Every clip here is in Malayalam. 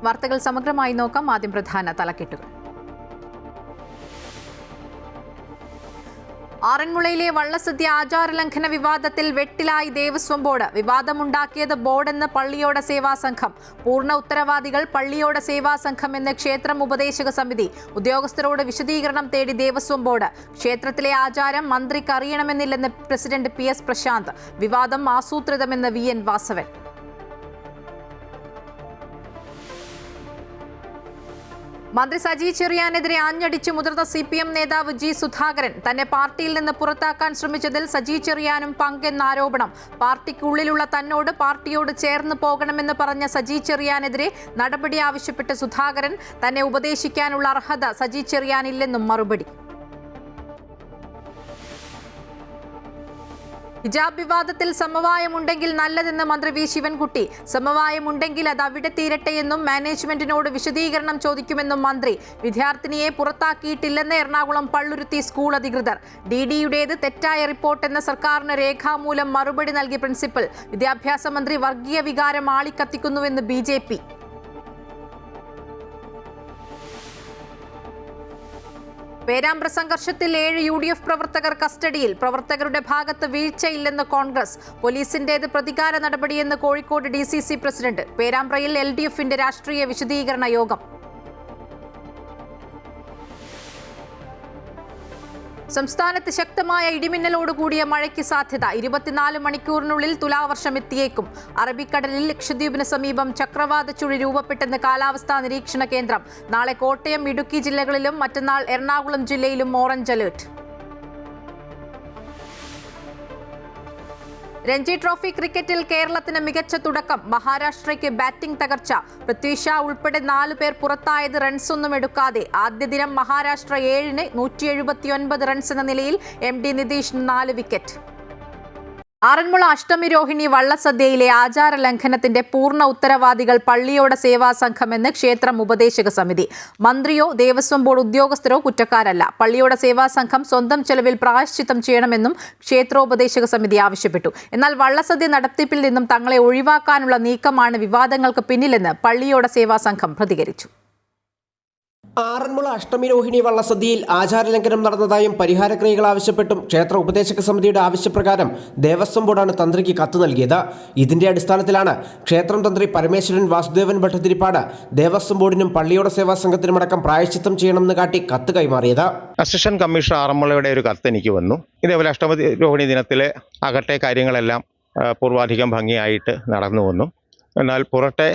വാർത്തകൾ സമഗ്രമായി നോക്കാം. ആദ്യം പ്രധാന തലക്കെട്ടുകൾ. ആറന്മുളയിലെ വള്ളസദ്യ ആചാരലംഘന വിവാദത്തിൽ വെട്ടിലായി ദേവസ്വം ബോർഡ്. വിവാദമുണ്ടാക്കിയത് ബോർഡെന്ന് പള്ളിയോട സേവാ സംഘം. പൂർണ്ണ ഉത്തരവാദികൾ പള്ളിയോട സേവാ സംഘം എന്ന് ക്ഷേത്രം ഉപദേശക സമിതി. ഉദ്യോഗസ്ഥരോട് വിശദീകരണം തേടി ദേവസ്വം ബോർഡ്. ക്ഷേത്രത്തിലെ ആചാരം മന്ത്രിക്ക് അറിയണമെന്നില്ലെന്ന് പ്രസിഡന്റ് PS പ്രശാന്ത്. വിവാദം ആസൂത്രിതമെന്ന് VN വാസവൻ. മന്ത്രി സജി ചെറിയാനെതിരെ ആഞ്ഞടിച്ചു മുതിർന്ന CPM നേതാവ് G സുധാകരൻ. തന്നെ പാർട്ടിയിൽ നിന്ന് പുറത്താക്കാൻ ശ്രമിച്ചതിൽ സജി ചെറിയാനും പങ്കെന്ന ആരോപണം. പാർട്ടിക്കുള്ളിലുള്ള തന്നോട് പാർട്ടിയോട് ചേർന്ന് പോകണമെന്ന് പറഞ്ഞ സജി ചെറിയാനെതിരെ നടപടി ആവശ്യപ്പെട്ട് സുധാകരൻ. തന്നെ ഉപദേശിക്കാനുള്ള അർഹത സജി ചെറിയാനില്ലെന്നും മറുപടി. ഹിജാബ് വിവാദത്തിൽ സമവായമുണ്ടെങ്കിൽ നല്ലതെന്ന് മന്ത്രി V ശിവൻകുട്ടി. സമവായമുണ്ടെങ്കിൽ അത് അവിടെ തീരട്ടെയെന്നും മാനേജ്മെന്റിനോട് വിശദീകരണം ചോദിക്കുമെന്നും മന്ത്രി. വിദ്യാർത്ഥിനിയെ പുറത്താക്കിയിട്ടില്ലെന്ന് എറണാകുളം പള്ളുരുത്തി സ്കൂൾ അധികൃതർ. DDയുടേത് തെറ്റായ റിപ്പോർട്ടെന്ന സർക്കാരിന് രേഖാമൂലം മറുപടി നൽകി പ്രിൻസിപ്പൽ. വിദ്യാഭ്യാസ മന്ത്രി വർഗീയ വികാരം ആളിക്കത്തിക്കുന്നുവെന്ന് BJP. പേരാമ്പ്ര സംഘർഷത്തിൽ 7 UDF പ്രവർത്തകർ കസ്റ്റഡിയിൽ. പ്രവർത്തകരുടെ ഭാഗത്ത് വീഴ്ചയില്ലെന്ന് കോൺഗ്രസ്. പോലീസിന്റേത് പ്രതികാര നടപടിയെന്ന് കോഴിക്കോട് DCC പ്രസിഡന്റ്. പേരാമ്പ്രയിൽ LDFന്റെ രാഷ്ട്രീയ വിശദീകരണ യോഗം. സംസ്ഥാനത്ത് ശക്തമായ ഇടിമിന്നലോടുകൂടിയ മഴയ്ക്ക് സാധ്യത. 24 മണിക്കൂറിനുള്ളിൽ തുലാവർഷം എത്തിയേക്കും. അറബിക്കടലിൽ ലക്ഷദ്വീപിന് സമീപം ചക്രവാത ചുഴി രൂപപ്പെട്ടെന്ന് കാലാവസ്ഥാ നിരീക്ഷണ കേന്ദ്രം. നാളെ കോട്ടയം, ഇടുക്കി ജില്ലകളിലും മറ്റന്നാൾ എറണാകുളം ജില്ലയിലും ഓറഞ്ച് അലേർട്ട്. രഞ്ജി ട്രോഫി ക്രിക്കറ്റിൽ കേരളത്തിന് മികച്ച തുടക്കം. മഹാരാഷ്ട്രയ്ക്ക് ബാറ്റിംഗ് തകർച്ച. പൃഥ്വി ഷാ ഉൾപ്പെടെ 4 പേർ പുറത്തായത് റൺസൊന്നും എടുക്കാതെ. ആദ്യ ദിനം മഹാരാഷ്ട്ര 7ന് 179 റൺസ് എന്ന നിലയിൽ. MD Nitish 4 wicket. ആറന്മുള അഷ്ടമി രോഹിണി വള്ളസദ്യയിലെ ആചാര ലംഘനത്തിന്റെ പൂർണ്ണ ഉത്തരവാദികൾ പള്ളിയോട സേവാ സംഘമെന്ന് ക്ഷേത്രം ഉപദേശക സമിതി. മന്ത്രിയോ ദേവസ്വം ബോർഡ് ഉദ്യോഗസ്ഥരോ കുറ്റക്കാരല്ല. പള്ളിയോട സേവാ സംഘം സ്വന്തം ചെലവിൽ പ്രായശ്ചിത്തം ചെയ്യണമെന്നും ക്ഷേത്രോപദേശക സമിതി ആവശ്യപ്പെട്ടു. എന്നാൽ വള്ളസദ്യ നടത്തിപ്പിൽ നിന്നും തങ്ങളെ ഒഴിവാക്കാനുള്ള നീക്കമാണ് വിവാദങ്ങൾക്ക് പിന്നിലെന്ന് പള്ളിയോട സേവാ സംഘം പ്രതികരിച്ചു. ആറന്മുള അഷ്ടമി രോഹിണി വള്ളസദ്യയിൽ ആചാരലംഘനം നടന്നതായും പരിഹാരക്രിയകൾ ആവശ്യപ്പെട്ടും ക്ഷേത്ര ഉപദേശക സമിതിയുടെ ആവശ്യപ്രകാരം ദേവസ്വം ബോർഡാണ് തന്ത്രിക്ക് കത്ത് നൽകിയത്. ഇതിന്റെ അടിസ്ഥാനത്തിലാണ് ക്ഷേത്രം തന്ത്രി പരമേശ്വരൻ വാസുദേവൻ ഭട്ടതിരിപ്പാട് ദേവസ്വം ബോർഡിനും പള്ളിയോട സേവാ സംഘത്തിനുമടക്കം പ്രായശ്ചിത്തം ചെയ്യണമെന്ന് കാട്ടി കത്ത് കൈമാറിയത്. അസിസ്റ്റന്റ് കമ്മീഷണർ ആറന്മുളയുടെ ഒരു കത്ത് എനിക്ക് വന്നു. ഇതേപോലെ അഷ്ടമി രോഹിണി ദിനത്തിലെ അകട്ടെ കാര്യങ്ങളെല്ലാം പൂർവാധികം ഭംഗിയായിട്ട് നടന്നു വന്നു. എന്നാൽ പുറത്തെ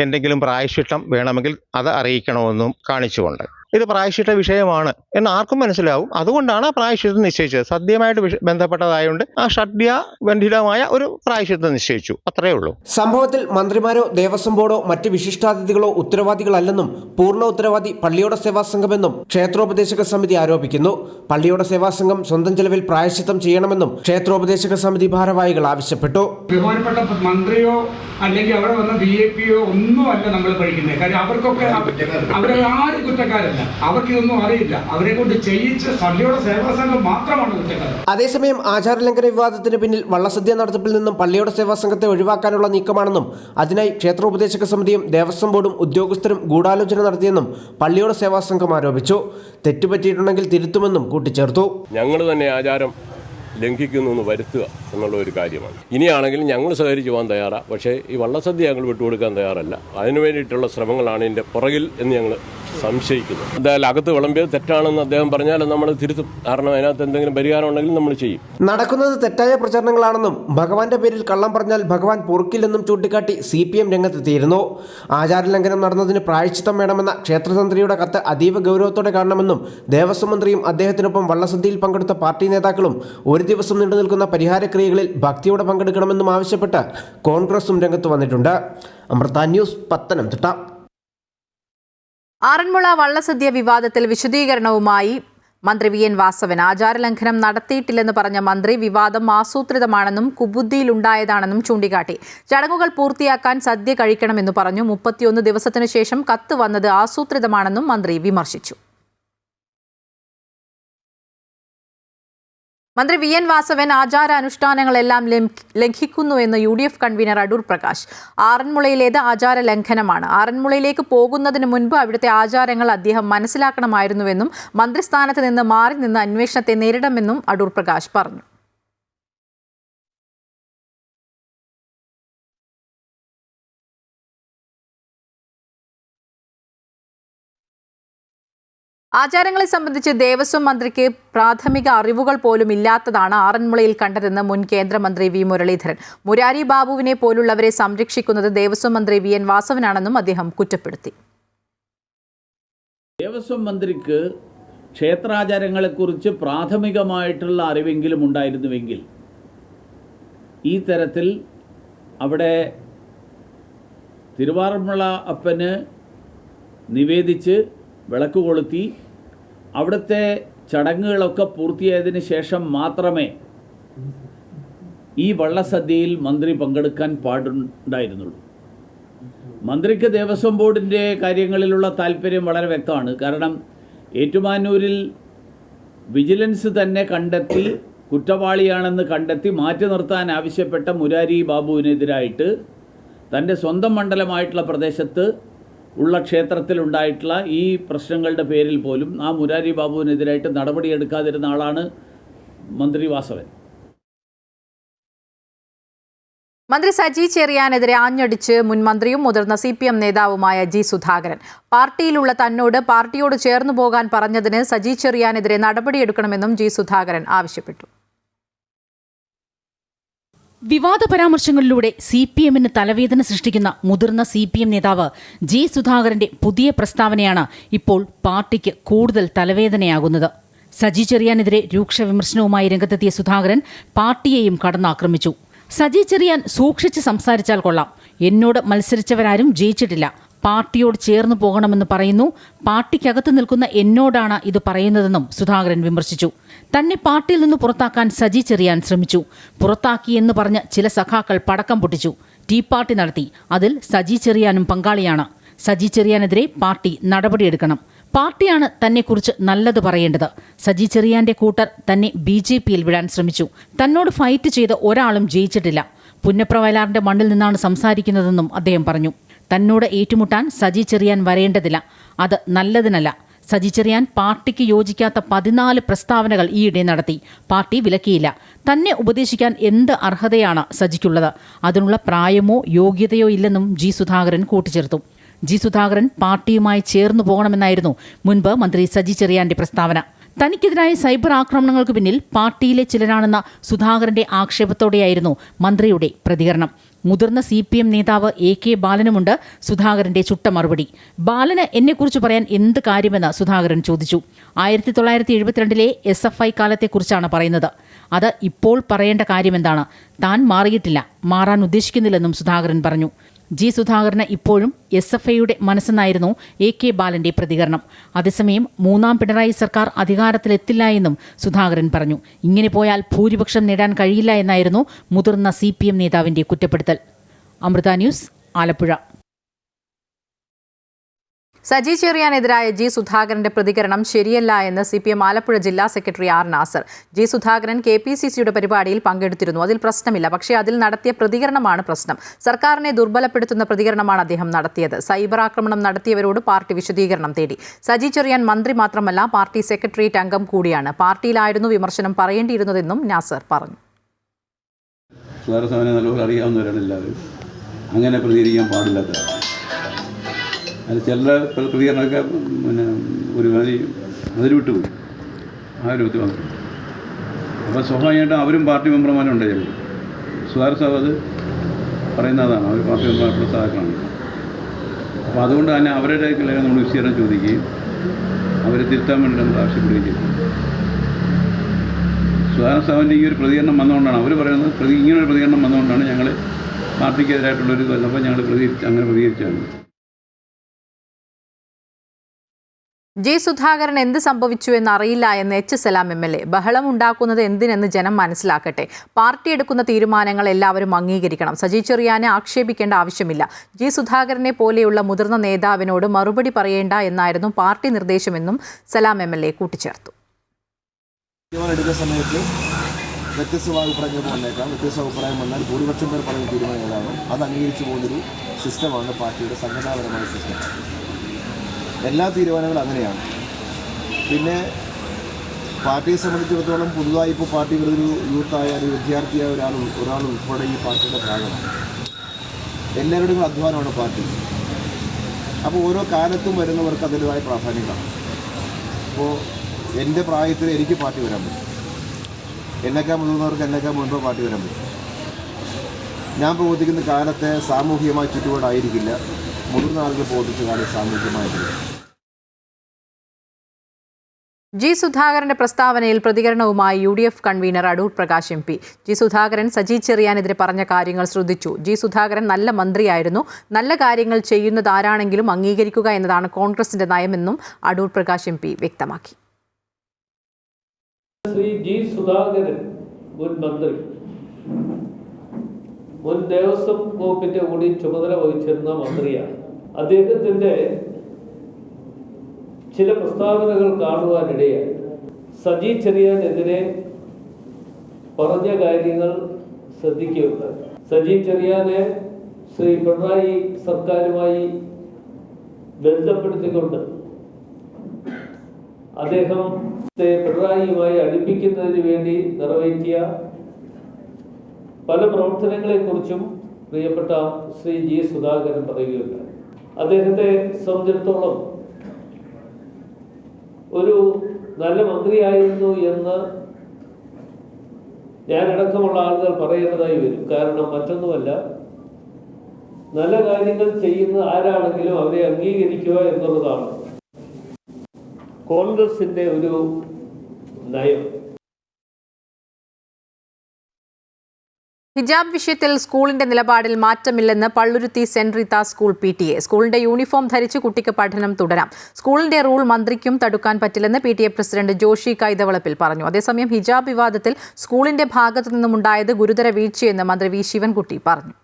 എന്തെങ്കിലും പ്രായശ്ചിത്തം വേണമെങ്കിൽ അത് അറിയിക്കണമെന്നും കാണിച്ചുകൊണ്ട് ഇത് പ്രായശ്ചിത്ത വിഷയമാണ് എന്ന് ആർക്കും മനസ്സിലാവും. അതുകൊണ്ടാണ് ആ പ്രായശ്ചിത്തം നിശ്ചയിച്ചത്. സദ്യയുമായിട്ട് ബന്ധപ്പെട്ടതായതുകൊണ്ട് ആ ഷഡ്യബന്ധിതമായ ഒരു പ്രായശ്ചിത്തം നിശ്ചയിച്ചു, അത്രയേ ഉള്ളൂ. സംഭവത്തിൽ മന്ത്രിമാരോ ദേവസ്വം ബോർഡോ മറ്റ് വിശിഷ്ടാതിഥികളോ ഉത്തരവാദികളല്ലെന്നും പൂർണ്ണ ഉത്തരവാദി പള്ളിയോട സേവാ സംഘമെന്നും ക്ഷേത്രോപദേശക സമിതി ആരോപിക്കുന്നു. പള്ളിയോട സേവാ സംഘം സ്വന്തം ചെലവിൽ പ്രായശ്ചിത്തം ചെയ്യണമെന്നും ക്ഷേത്രോപദേശക സമിതി ഭാരവാഹികൾ ആവശ്യപ്പെട്ടു. ബഹുമാനപ്പെട്ട മന്ത്രിയോ അല്ലെങ്കിൽ അവിടെ വന്ന VIPയോ ഒന്നുമല്ല നമ്മൾ പഠിക്കുന്നത്. കാര്യം അവർക്കൊക്കെ ആരും കുറ്റക്കാരല്ല. അവർക്കിതൊന്നും അറിയില്ല. അവരെ കൊണ്ട് ചെയ്യിച്ച പള്ളിയോട സേവാ സംഘം മാത്രമാണ് കുറ്റക്കാരൻ. അതേസമയം ആചാരലംഘന വിവാദത്തിന് പിന്നിൽ വള്ളസദ്യ നടത്തിപ്പിൽ നിന്നും പള്ളിയോട സേവാ സംഘത്തെ ഒഴിവാക്കാനുള്ള നീക്കമാണെന്നും അതിനായി ക്ഷേത്രോപദേശക സമിതിയും ദേവസ്വം ബോർഡും ഉദ്യോഗസ്ഥരും ഗൂഢാലോചന നടത്തിയെന്നും പള്ളിയോട സേവാ സംഘം ആരോപിച്ചു. തെറ്റുപറ്റിയിട്ടുണ്ടെങ്കിൽ തിരുത്തുമെന്നും കൂട്ടിച്ചേർത്തു. ഞങ്ങൾ തന്നെ ആചാരം ലംഘിക്കുന്നു എന്ന് വരുത്തുക എന്നുള്ള ഒരു കാര്യമാണ്. ഇനിയാണെങ്കിൽ ഞങ്ങൾ സഹകരിച്ച് പോകാൻ തയ്യാറാണ്. പക്ഷേ ഈ വള്ളസദ്യ ഞങ്ങൾ വിട്ടുകൊടുക്കാൻ തയ്യാറല്ല. അതിനു വേണ്ടിയിട്ടുള്ള ശ്രമങ്ങളാണ് ഇതിൻ്റെ പുറകിൽ എന്ന് ഞങ്ങൾ സംശയിക്കുന്നു. എന്തായാലും അകത്ത് വിളമ്പിയത് തെറ്റാണെന്ന് അദ്ദേഹം പറഞ്ഞാൽ നമ്മൾ തിരുത്തും. കാരണം അതിനകത്ത് എന്തെങ്കിലും പരിഹാരം ഉണ്ടെങ്കിൽ നമ്മൾ ചെയ്യും. നടക്കുന്നത് തെറ്റായ പ്രചരണങ്ങളാണെന്നും ഭഗവാന്റെ പേരിൽ കള്ളം പറഞ്ഞാൽ ഭഗവാൻ പൊറുക്കില്ലെന്നും ചൂണ്ടിക്കാട്ടി CPM രംഗത്തെത്തിയിരുന്നു. ആചാരലംഘനം നടന്നതിന് പ്രായശ്ചിത്തം വേണമെന്ന ക്ഷേത്രതന്ത്രിയുടെ കത്ത് അതീവ ഗൗരവത്തോടെ കാണണമെന്നും ദേവസ്വം മന്ത്രിയും അദ്ദേഹത്തിനൊപ്പം വള്ളസദ്യയിൽ പങ്കെടുത്ത പാർട്ടി നേതാക്കളും ഒരു ദിവസം നീണ്ടു നിൽക്കുന്ന പരിഹാരക്രിയകളിൽ ഭക്തിയോടെ പങ്കെടുക്കണമെന്നും ആവശ്യപ്പെട്ട് കോൺഗ്രസും രംഗത്ത് വന്നിട്ടുണ്ട്. അമൃത ന്യൂസ്, പത്തനംതിട്ട. ആറന്മുള വള്ളസദ്യ വിവാദത്തിൽ വിശദീകരണവുമായി മന്ത്രി VN വാസവൻ. ആചാരലംഘനം നടത്തിയിട്ടില്ലെന്ന് പറഞ്ഞ മന്ത്രി വിവാദം ആസൂത്രിതമാണെന്നും കുബുദ്ധിയിലുണ്ടായതാണെന്നും ചൂണ്ടിക്കാട്ടി. ചടങ്ങുകൾ പൂർത്തിയാക്കാൻ സദ്യ കഴിക്കണമെന്ന് പറഞ്ഞു. 31 ദിവസത്തിനു ശേഷം കത്ത് വന്നത് ആസൂത്രിതമാണെന്നും മന്ത്രി വിമർശിച്ചു. മന്ത്രി വി എൻ വാസവൻ ആചാരാനുഷ്ഠാനങ്ങളെല്ലാം ലംഘിക്കുന്നുവെന്ന് UDF കൺവീനർ അടൂർ പ്രകാശ്. ആറന്മുളയിലേത് ആചാര ലംഘനമാണ്. ആറന്മുളയിലേക്ക് പോകുന്നതിന് മുൻപ് അവിടുത്തെ ആചാരങ്ങൾ അദ്ദേഹം മനസ്സിലാക്കണമായിരുന്നുവെന്നും മന്ത്രിസ്ഥാനത്ത് നിന്ന് മാറി നിന്ന് അന്വേഷണത്തെ നേരിടുമെന്നും അടൂർ പ്രകാശ് പറഞ്ഞു. ആചാരങ്ങളെ സംബന്ധിച്ച് ദേവസ്വം മന്ത്രിക്ക് പ്രാഥമിക അറിവുകൾ പോലും ഇല്ലാത്തതാണ് ആറന്മുളയിൽ കണ്ടതെന്ന് മുൻ കേന്ദ്രമന്ത്രി വി മുരളീധരൻ. മുരാരി ബാബുവിനെ പോലുള്ളവരെ സംരക്ഷിക്കുന്നത് ദേവസ്വം മന്ത്രി വി എൻ വാസവനാണെന്നും അദ്ദേഹം കുറ്റപ്പെടുത്തി. ദേവസ്വം മന്ത്രിക്ക് ക്ഷേത്രാചാരങ്ങളെക്കുറിച്ച് പ്രാഥമികമായിട്ടുള്ള അറിവെങ്കിലും ഉണ്ടായിരുന്നുവെങ്കിൽ ഈ തരത്തിൽ അവിടെ തിരുവാറന്മുള അപ്പന് നിവേദിച്ച് വിളക്ക് കൊളുത്തി അവിടുത്തെ ചടങ്ങുകളൊക്കെ പൂർത്തിയായതിനു ശേഷം മാത്രമേ ഈ വള്ളസദ്യയിൽ മന്ത്രി പങ്കെടുക്കാൻ പാടുണ്ടായിരുന്നുള്ളൂ. മന്ത്രിക്ക് ദേവസ്വം ബോർഡിൻ്റെ കാര്യങ്ങളിലുള്ള താല്പര്യം വളരെ വ്യക്തമാണ്. കാരണം ഏറ്റുമാനൂരിൽ വിജിലൻസ് തന്നെ കണ്ടെത്തി കുറ്റവാളിയാണെന്ന് കണ്ടെത്തി മാറ്റി നിർത്താൻ ആവശ്യപ്പെട്ട മുരാരി ബാബുവിനെതിരായിട്ട് തൻ്റെ സ്വന്തം മണ്ഡലമായിട്ടുള്ള പ്രദേശത്ത് ഉള്ള ക്ഷേത്രത്തിലുണ്ടായിട്ടുള്ള ഈ പ്രശ്നങ്ങളുടെ പേരിൽ പോലും ആ മുരാരി ബാബുവിനെതിരായിട്ട് നടപടിയെടുക്കാതിരുന്ന ആളാണ് മന്ത്രി വാസവൻ. മന്ത്രി സജി ചെറിയാനെതിരെ ആഞ്ഞടിച്ച് മുൻ മന്ത്രിയും മുതിർന്ന CPM നേതാവുമായ ജി സുധാകരൻ. പാർട്ടിയിലുള്ള തന്നോട് പാർട്ടിയോട് ചേർന്നു പോകാൻ പറഞ്ഞതിന് സജി ചെറിയാനെതിരെ നടപടിയെടുക്കണമെന്നും ജി സുധാകരൻ ആവശ്യപ്പെട്ടു. വിവാദ പരാമർശങ്ങളിലൂടെ CPMന് തലവേദന സൃഷ്ടിക്കുന്ന മുതിർന്ന CPM നേതാവ് ജി സുധാകരന്റെ പുതിയ പ്രസ്താവനയാണ് ഇപ്പോൾ പാർട്ടിക്ക് കൂടുതൽ തലവേദനയാകുന്നത്. സജി ചെറിയാനെതിരെ രൂക്ഷ വിമർശനവുമായി രംഗത്തെത്തിയ സുധാകരൻ പാർട്ടിയെയും കടന്നാക്രമിച്ചു. സജി ചെറിയാൻ സൂക്ഷിച്ച് സംസാരിച്ചാൽ കൊള്ളാം. എന്നോട് മത്സരിച്ചവരാരും ജയിച്ചിട്ടില്ല. പാർട്ടിയോട് ചേർന്നു പോകണമെന്ന് പറയുന്നു. പാർട്ടിക്കകത്ത് നിൽക്കുന്ന എന്നോടാണ് ഇത് പറയുന്നതെന്നും സുധാകരൻ വിമർശിച്ചു. തന്നെ പാർട്ടിയിൽ നിന്ന് പുറത്താക്കാൻ സജി ചെറിയാൻ ശ്രമിച്ചു. പുറത്താക്കിയെന്ന് പറഞ്ഞ് ചില സഖാക്കൾ പടക്കം പൊട്ടിച്ചു. ടീ പാർട്ടി നടത്തി. അതിൽ സജി ചെറിയാനും പങ്കാളിയാണ്. സജി ചെറിയാനെതിരെ പാർട്ടി നടപടിയെടുക്കണം. പാർട്ടിയാണ് തന്നെക്കുറിച്ച് നല്ലത് പറയേണ്ടത്. സജി ചെറിയാന്റെ കൂട്ടർ തന്നെ BJPയിൽ വിടാൻ ശ്രമിച്ചു. തന്നോട് ഫൈറ്റ് ചെയ്ത് ഒരാളും ജയിച്ചിട്ടില്ല. പുന്നപ്ര വയലാറിന്റെ മണ്ണിൽ നിന്നാണ് സംസാരിക്കുന്നതെന്നും അദ്ദേഹം പറഞ്ഞു. തന്നോട് ഏറ്റുമുട്ടാൻ സജി ചെറിയാൻ വരേണ്ടതില്ല. അത് നല്ലതിനല്ല. സജി ചെറിയാൻ പാർട്ടിക്ക് യോജിക്കാത്ത 14 പ്രസ്താവനകൾ ഈയിടെ നടത്തി. പാർട്ടി വിലക്കിയില്ല. തന്നെ ഉപദേശിക്കാൻ എന്ത് അർഹതയാണ് സജിക്കുള്ളത്? അതിനുള്ള പ്രായമോ യോഗ്യതയോ ഇല്ലെന്നും ജി സുധാകരൻ കൂട്ടിച്ചേർത്തു. ജി സുധാകരൻ പാർട്ടിയുമായി ചേർന്നു പോകണമെന്നായിരുന്നു മുൻപ് മന്ത്രി സജി ചെറിയാന്റെ പ്രസ്താവന. തനിക്കെതിരായ സൈബർ ആക്രമണങ്ങൾക്ക് പിന്നിൽ പാർട്ടിയിലെ ചിലരാണെന്ന സുധാകരന്റെ ആക്ഷേപത്തോടെയായിരുന്നു മന്ത്രിയുടെ പ്രതികരണം. മുതിർന്ന CPM നേതാവ് AK ബാലനുമുണ്ട് സുധാകരന്റെ ചുട്ട മറുപടി. ബാലന് എന്നെക്കുറിച്ച് പറയാൻ എന്ത് കാര്യമെന്ന് സുധാകരൻ ചോദിച്ചു. 1972 SFI കാലത്തെക്കുറിച്ചാണ് പറയുന്നത്. അത് ഇപ്പോൾ പറയേണ്ട കാര്യമെന്താണ്? താൻ മാറിയിട്ടില്ല, മാറാൻ ഉദ്ദേശിക്കുന്നില്ലെന്നും സുധാകരൻ പറഞ്ഞു. ജി സുധാകരന് ഇപ്പോഴും SFIയുടെ മനസ്സെന്നായിരുന്നു AK ബാലന്റെ പ്രതികരണം. അതേസമയം 3ാം പിണറായി സർക്കാർ അധികാരത്തിലെത്തില്ല എന്നും സുധാകരൻ പറഞ്ഞു. ഇങ്ങനെ പോയാൽ ഭൂരിപക്ഷം നേടാൻ കഴിയില്ല എന്നായിരുന്നു മുതിർന്ന CPM നേതാവിന്റെ കുറ്റപ്പെടുത്തൽ. അമൃത ന്യൂസ്, ആലപ്പുഴ. സജി ചെറിയാനെതിരായ ജി സുധാകരന്റെ പ്രതികരണം ശരിയല്ല എന്ന് CPM ആലപ്പുഴ ജില്ലാ secretary R Nasar. G Sudhakaran KPCCയുടെ പരിപാടിയിൽ പങ്കെടുത്തിരുന്നു. അതിൽ പ്രശ്നമില്ല. പക്ഷേ അതിൽ നടത്തിയ പ്രതികരണമാണ് പ്രശ്നം. സർക്കാരിനെ ദുർബലപ്പെടുത്തുന്ന പ്രതികരണമാണ് അദ്ദേഹം നടത്തിയത്. സൈബർ ആക്രമണം നടത്തിയവരോട് പാർട്ടി വിശദീകരണം തേടി. സജി ചെറിയാൻ മന്ത്രി മാത്രമല്ല, പാർട്ടി സെക്രട്ടേറിയറ്റ് അംഗം കൂടിയാണ്. പാർട്ടിയിലായിരുന്നു വിമർശനം പറയേണ്ടിയിരുന്നതെന്നും നാസർ പറഞ്ഞു. നല്ലപോലെ അറിയാവുന്നവരാണെല്ലാവരും. അങ്ങനെ പ്രതികരിക്കാൻ പാടില്ലാത്ത അത് ചില പ്രതികരണമൊക്കെ ഒരു അതിൽ വിട്ടുപോയി. ആ രൂപത്തിൽ വന്നു. അപ്പോൾ സ്വാഭാവികമായിട്ടും അവരും പാർട്ടി മെമ്പർമാരുണ്ട്. ചിലർ സുധാകർ സാബ് അത് പറയുന്നതാണ്. അവർ പാർട്ടി മെമ്പർമാരുടെ സഹാക്കളാണ്. അപ്പോൾ അതുകൊണ്ട് തന്നെ അവരുടെ നമ്മൾ വിശദീകരണം ചോദിക്കുകയും അവരെ തിരുത്താൻ വേണ്ടി നമ്മൾ ആവശ്യപ്പെടുകയും ചെയ്തു. സുധാകർ സാബിൻ്റെ ഈ ഒരു പ്രതികരണം വന്നുകൊണ്ടാണ് അവർ പറയുന്നത്. ഇങ്ങനൊരു പ്രതികരണം വന്നുകൊണ്ടാണ് ഞങ്ങൾ പാർട്ടിക്കെതിരായിട്ടുള്ളൊരു വന്നപ്പോൾ ഞങ്ങൾ അങ്ങനെ പ്രതികരിച്ചാണ്. ജി സുധാകരൻ എന്ത് സംഭവിച്ചു എന്നറിയില്ല എന്ന് H. സലാം MLA. ബഹളമുണ്ടാക്കുന്നത് എന്തിനെന്ന് ജനം മനസ്സിലാക്കട്ടെ. പാർട്ടി എടുക്കുന്ന തീരുമാനങ്ങൾ എല്ലാവരും അംഗീകരിക്കണം. സജി ചെറിയാനെ ആക്ഷേപിക്കേണ്ട ആവശ്യമില്ല. ജി സുധാകരനെ പോലെയുള്ള മുതിർന്ന നേതാവിനോട് മറുപടി പറയേണ്ട എന്നായിരുന്നു പാർട്ടി നിർദ്ദേശമെന്നും സലാം MLA കൂട്ടിച്ചേർത്തു. സമയത്ത് വ്യത്യസ്ത അഭിപ്രായങ്ങൾ വന്നേക്കാം. വ്യത്യസ്ത അഭിപ്രായം വന്നാൽ ഭൂരിപക്ഷം പേർ പറയുന്ന തീരുമാനം ഏതാണ് അത് അംഗീകരിച്ചു പോകുന്നൊരു സിസ്റ്റമാണ് പാർട്ടിയുടെ സംഘടനാപരമായ സിസ്റ്റം. എല്ലാ തീരുമാനങ്ങളും അങ്ങനെയാണ്. പിന്നെ പാർട്ടിയെ സംബന്ധിച്ചിടത്തോളം പുതുതായി ഇപ്പോൾ പാർട്ടി ഒരു യൂത്തായ ഒരു വിദ്യാർത്ഥിയായ ഒരാൾ ഉൾപ്പെടെ ഈ പാർട്ടിയുടെ ഭാഗമാണ്. എല്ലാവരുടെയും അധ്വാനമാണ് പാർട്ടി. അപ്പോൾ ഓരോ കാലത്തും വരുന്നവർക്ക് അതിൻ്റെതായ പ്രാധാന്യം കാണും. അപ്പോൾ എൻ്റെ പ്രായത്തിൽ എനിക്ക് പാർട്ടി വരാൻ പറ്റും, എന്നെക്കാൾ മുതിർന്നവർക്ക് എന്നെക്കാൾ മുൻപ് പാർട്ടി വരാൻ പറ്റും. ഞാൻ പ്രവർത്തിക്കുന്ന കാലത്തെ സാമൂഹികമായ ചുറ്റുപാടായിരിക്കില്ല മുതിർന്ന ആളുകൾ പ്രവർത്തിച്ച കാലം സാമൂഹികമായിട്ടില്ല. ജി സുധാകരന്റെ പ്രസ്താവനയിൽ പ്രതികരണവുമായി UDF convenor Adoor Prakash MP. G Sudhakaran Saji ചെറിയാനെതിരെ പറഞ്ഞ കാര്യങ്ങൾ ശ്രദ്ധിച്ചു. ജി സുധാകരൻ നല്ല മന്ത്രിയായിരുന്നു. നല്ല കാര്യങ്ങൾ ചെയ്യുന്നത് ആരാണെങ്കിലും അംഗീകരിക്കുക എന്നതാണ് കോൺഗ്രസിന്റെ നയമെന്നും അടൂർ പ്രകാശ് MP വ്യക്തമാക്കി. ശ്രീ ജി സുധാകരൻ മുൻ മന്ത്രി, മുൻ ദേവസ്വം വകുപ്പിന്റെ കൂടി ചുമതല വഹിച്ചിരുന്ന മന്ത്രിയാണ്. അദ്ദേഹത്തിന്റെ ചില പ്രസ്താവനകൾ കാണുവാനിടയായി. സജി ചെറിയാനെതിരെ പറഞ്ഞ കാര്യങ്ങൾ ശ്രദ്ധിക്കുകയുണ്ടായി. സജി ചെറിയാനെ ശ്രീ പിണറായി സർക്കാരുമായി ബന്ധപ്പെടുത്തിക്കൊണ്ട് അദ്ദേഹത്തെ പിണറായിയുമായി അടുപ്പിക്കുന്നതിന് വേണ്ടി നിറവേറ്റിയ പല പ്രവർത്തനങ്ങളെക്കുറിച്ചും പ്രിയപ്പെട്ട ശ്രീ ജി സുധാകരൻ പറയുകയുണ്ടായി. അദ്ദേഹത്തെ സംബന്ധിച്ചിടത്തോളം ഒരു നല്ല മന്ത്രിയായിരുന്നു എന്ന് ഞാനടക്കമുള്ള ആളുകൾ പറയേണ്ടതായി വരും. കാരണം മറ്റൊന്നുമല്ല, നല്ല കാര്യങ്ങൾ ചെയ്യുന്ന ആരാണെങ്കിലും അവരെ അംഗീകരിക്കുക എന്നുള്ളതാണ് കോൺഗ്രസിന്റെ ഒരു നയം. ഹിജാബ് വിഷയത്തിൽ സ്കൂളിന്റെ നിലപാടിൽ മാറ്റമില്ലെന്ന് Palluruthy saint Rita school PTA. സ്കൂളിന്റെ യൂണിഫോം ധരിച്ച് കുട്ടിക്ക് പഠനം തുടരാം. സ്കൂളിന്റെ റൂൾ മന്ത്രിക്കും തടുക്കാൻ പറ്റില്ലെന്ന് PTA പ്രസിഡന്റ് ജോഷി കൈതവളപ്പിൽ പറഞ്ഞു. അതേസമയം ഹിജാബ് വിവാദത്തിൽ സ്കൂളിന്റെ ഭാഗത്തു നിന്നുമുണ്ടായത് ഗുരുതര വീഴ്ചയെന്ന് മന്ത്രി V ശിവൻകുട്ടി പറഞ്ഞു.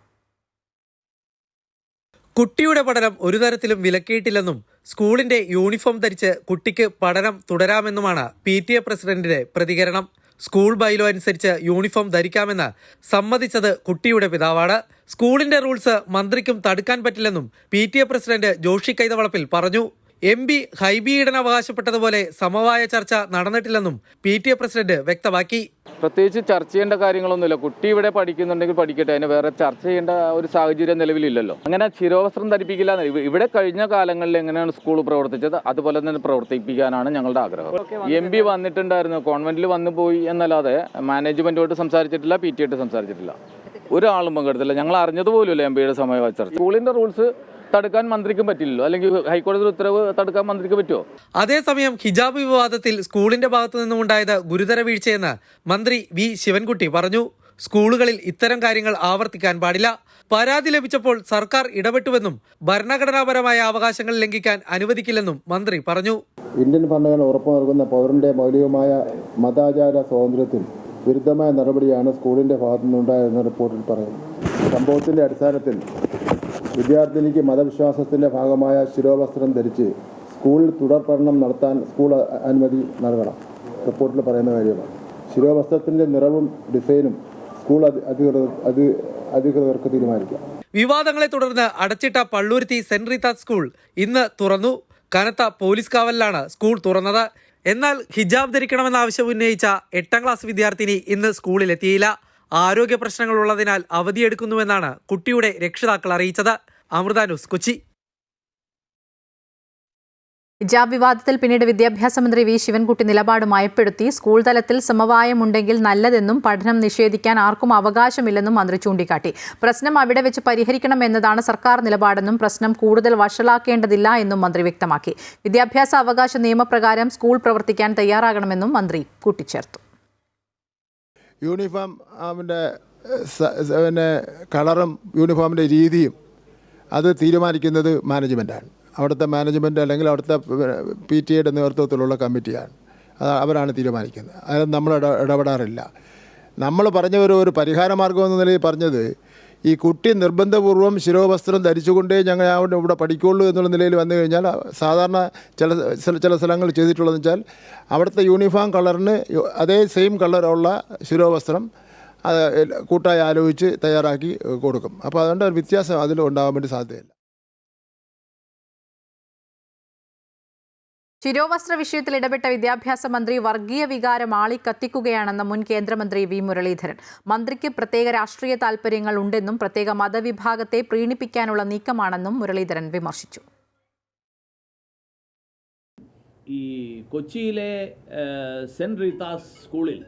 കുട്ടിയുടെ പഠനം ഒരു തരത്തിലും വിലക്കിയിട്ടില്ലെന്നും സ്കൂളിന്റെ യൂണിഫോം ധരിച്ച് കുട്ടിക്ക് പഠനം തുടരാമെന്നുമാണ് PTA പ്രസിഡന്റിന്റെ പ്രതികരണം. സ്കൂൾ ബൈലോ അനുസരിച്ച് യൂണിഫോം ധരിക്കാമെന്ന് സമ്മതിച്ചത് കുട്ടിയുടെ പിതാവാണ്. സ്കൂളിന്റെ റൂൾസ് മന്ത്രിക്കും തടുക്കാൻ പറ്റില്ലെന്നും PTA പ്രസിഡന്റ് ജോഷി കൈതവളപ്പിൽ പറഞ്ഞു. MP ഹൈബി ഈഡൻ അവകാശപ്പെട്ടതുപോലെ സമവായ ചർച്ച നടന്നിട്ടില്ലെന്നും PTA പ്രസിഡന്റ് വ്യക്തമാക്കി. പ്രത്യേകിച്ച് ചർച്ച ചെയ്യേണ്ട കാര്യങ്ങളൊന്നുമില്ല. കുട്ടി ഇവിടെ പഠിക്കുന്നുണ്ടെങ്കിൽ പഠിക്കട്ടെ, അതിന് വേറെ ചർച്ച ചെയ്യേണ്ട ഒരു സാഹചര്യം നിലവിലില്ലല്ലോ. അങ്ങനെ ശിരോവസ്ത്രം ധരിപ്പിക്കില്ല. ഇവിടെ കഴിഞ്ഞ കാലങ്ങളിൽ എങ്ങനെയാണ് സ്കൂൾ പ്രവർത്തിച്ചത് അതുപോലെ തന്നെ പ്രവർത്തിപ്പിക്കാനാണ് ഞങ്ങളുടെ ആഗ്രഹം. MP വന്നിട്ടുണ്ടായിരുന്നു, കോൺവെന്റിൽ വന്നു പോയി എന്നല്ലാതെ മാനേജ്മെന്റുമായിട്ട് സംസാരിച്ചിട്ടില്ല, PTA ആയിട്ട് സംസാരിച്ചിട്ടില്ല, ഒരാളും പങ്കെടുത്തില്ല. ഞങ്ങൾ അറിഞ്ഞതുപോലുമില്ല MPയുടെ സമവായ ചർച്ച. സ്കൂളിന്റെ റൂൾസ് തടുക്കാൻ മന്ത്രിക്കും പറ്റില്ലല്ലോ, അല്ലെങ്കിൽ ഹൈക്കോടതി ഉത്തരവ് തടുക്കാൻ മന്ത്രിക്ക് പറ്റുമോ? അതേസമയം ഹിജാബ് വിവാദത്തിൽ സ്കൂളിന്റെ ഭാഗത്തു നിന്നുമുണ്ടായത് ഗുരുതര വീഴ്ചയെന്ന് മന്ത്രി V ശിവൻകുട്ടി പറഞ്ഞു. സ്കൂളുകളിൽ ഇത്തരം കാര്യങ്ങൾ ആവർത്തിക്കാൻ പാടില്ല. പരാതി ലഭിച്ചപ്പോൾ സർക്കാർ ഇടപെട്ടുവെന്നും ഭരണഘടനാപരമായ അവകാശങ്ങൾ ലംഘിക്കാൻ അനുവദിക്കില്ലെന്നും മന്ത്രി പറഞ്ഞു. ഇന്ത്യൻ ഭരണഘടന ഉറപ്പു നൽകുന്ന പൗരന്റെ മൗലികമായ മതാചാര സ്വാതന്ത്ര്യത്തിൽ വിരുദ്ധമായ നടപടിയാണ് സ്കൂളിന്റെ ഭാഗത്തു നിന്നുണ്ടായതെന്ന് റിപ്പോർട്ടിൽ പറയുന്നു. സംഭവത്തിന്റെ അടിസ്ഥാനത്തിൽ വിദ്യാർത്ഥിനിക്ക് മതവിശ്വാസത്തിന്റെ ഭാഗമായ ശിരോവസ്ത്രം ധരിച്ച് സ്കൂളിൽ തുടർ പഠനം നടത്താൻ സ്കൂൾ അനുമതി നൽകണം. റിപ്പോർട്ടിൽ പറയുന്ന കാര്യമാണ്. ശിരോവസ്ത്രത്തിന്റെ നിറവും ഡിസൈനും സ്കൂൾ അധികൃതർക്ക് തീരുമാനിക്കാം. വിവാദങ്ങളെ തുടർന്ന് അടച്ചിട്ട പള്ളുരുത്തി സെന്റ് റീത്ത സ്കൂൾ ഇന്ന് തുറന്നു. കനത്ത പോലീസ് കാവലിലാണ് സ്കൂൾ തുറന്നത്. എന്നാൽ ഹിജാബ് ധരിക്കണമെന്ന ആവശ്യം ഉന്നയിച്ച 8ാം ക്ലാസ് വിദ്യാർത്ഥിനി ഇന്ന് സ്കൂളിലെത്തിയില്ല. ആരോഗ്യ പ്രശ്നങ്ങളുള്ളതിനാൽ അവധിയെടുക്കുന്നുവെന്നാണ് കുട്ടിയുടെ രക്ഷിതാക്കൾ അറിയിച്ചത്. അമൃത ന്യൂസ്, കൊച്ചി. ഹിജാബ് വിവാദത്തിൽ പിന്നീട് വിദ്യാഭ്യാസ മന്ത്രി V ശിവൻകുട്ടി നിലപാട് മയപ്പെടുത്തി. സ്കൂൾ തലത്തിൽ സമവായമുണ്ടെങ്കിൽ നല്ലതെന്നും പഠനം നിഷേധിക്കാൻ ആർക്കും അവകാശമില്ലെന്നും മന്ത്രി ചൂണ്ടിക്കാട്ടി. പ്രശ്നം അവിടെ വെച്ച് പരിഹരിക്കണം എന്നതാണ് സർക്കാർ നിലപാടെന്നും പ്രശ്നം കൂടുതൽ വഷളാക്കേണ്ടതില്ല എന്നും മന്ത്രി വ്യക്തമാക്കി. വിദ്യാഭ്യാസ അവകാശ നിയമപ്രകാരം സ്കൂൾ പ്രവർത്തിക്കാൻ തയ്യാറാകണമെന്നും മന്ത്രി കൂട്ടിച്ചേർത്തു. യൂണിഫോമിൻ്റെ കളറും യൂണിഫോമിൻ്റെ രീതിയും അത് തീരുമാനിക്കുന്നത് മാനേജ്മെൻറ്റാണ്. അവിടുത്തെ മാനേജ്മെൻറ്റ് അല്ലെങ്കിൽ അവിടുത്തെ PTA നേതൃത്വത്തിലുള്ള കമ്മിറ്റിയാണ്. അവരാണ് തീരുമാനിക്കുന്നത്. അതിൽ നമ്മൾ ഇടപെടാറില്ല. നമ്മൾ പറഞ്ഞ ഒരു പരിഹാര മാർഗം എന്ന നിലയിൽ പറഞ്ഞത് ഈ കുട്ടി നിർബന്ധപൂർവ്വം ശിരോവസ്ത്രം ധരിച്ചുകൊണ്ടേ ഞങ്ങൾ ഇവിടെ പഠിക്കുള്ളൂ എന്നുള്ള നിലയിൽ വന്നു കഴിഞ്ഞാൽ സാധാരണ ചില സ്ഥലങ്ങൾ ചെയ്തിട്ടുള്ളതെന്ന് വെച്ചാൽ അവിടുത്തെ യൂണിഫോം കളറിന് അതേ സെയിം കളറുള്ള ശിരോവസ്ത്രം കൂട്ടായി ആലോചിച്ച് തയ്യാറാക്കി കൊടുക്കും. അപ്പോൾ അതുകൊണ്ട് ഒരു വ്യത്യാസം അതിൽ ഉണ്ടാകാൻ വേണ്ടി സാധ്യതയില്ല. ശിരോവസ്ത്ര വിഷയത്തിൽ ഇടപെട്ട വിദ്യാഭ്യാസ മന്ത്രി വർഗീയ വികാരം ആളിക്കത്തിക്കുകയാണെന്ന് മുൻ കേന്ദ്രമന്ത്രി വി മുരളീധരൻ. മന്ത്രിക്ക് പ്രത്യേക രാഷ്ട്രീയ താൽപര്യങ്ങൾ ഉണ്ടെന്നും പ്രത്യേക മതവിഭാഗത്തെ പ്രീണിപ്പിക്കാനുള്ള നീക്കമാണെന്നും മുരളീധരൻ വിമർശിച്ചു. ഈ കൊച്ചിയിലെ സെൻറ്റ് റീത്താസ് സ്കൂളിൽ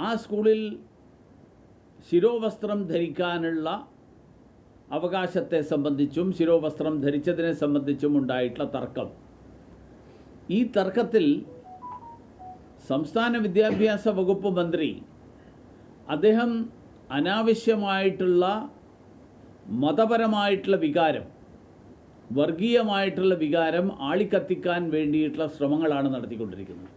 ആ സ്കൂളിൽ ശിരോവസ്ത്രം ധരിക്കാനുള്ള അവകാശത്തെ സംബന്ധിച്ചും ശിരോവസ്ത്രം ധരിച്ചതിനെ സംബന്ധിച്ചും ഉണ്ടായിട്ടുള്ള തർക്കം. ഈ തർക്കത്തിൽ സംസ്ഥാന വിദ്യാഭ്യാസ വകുപ്പ് മന്ത്രി അദ്ദേഹം അനാവശ്യമായിട്ടുള്ള മതപരമായിട്ടുള്ള വികാരം, വർഗീയമായിട്ടുള്ള വികാരം ആളിക്കത്തിക്കാൻ വേണ്ടിയിട്ടുള്ള ശ്രമങ്ങളാണ് നടത്തിക്കൊണ്ടിരിക്കുന്നത്.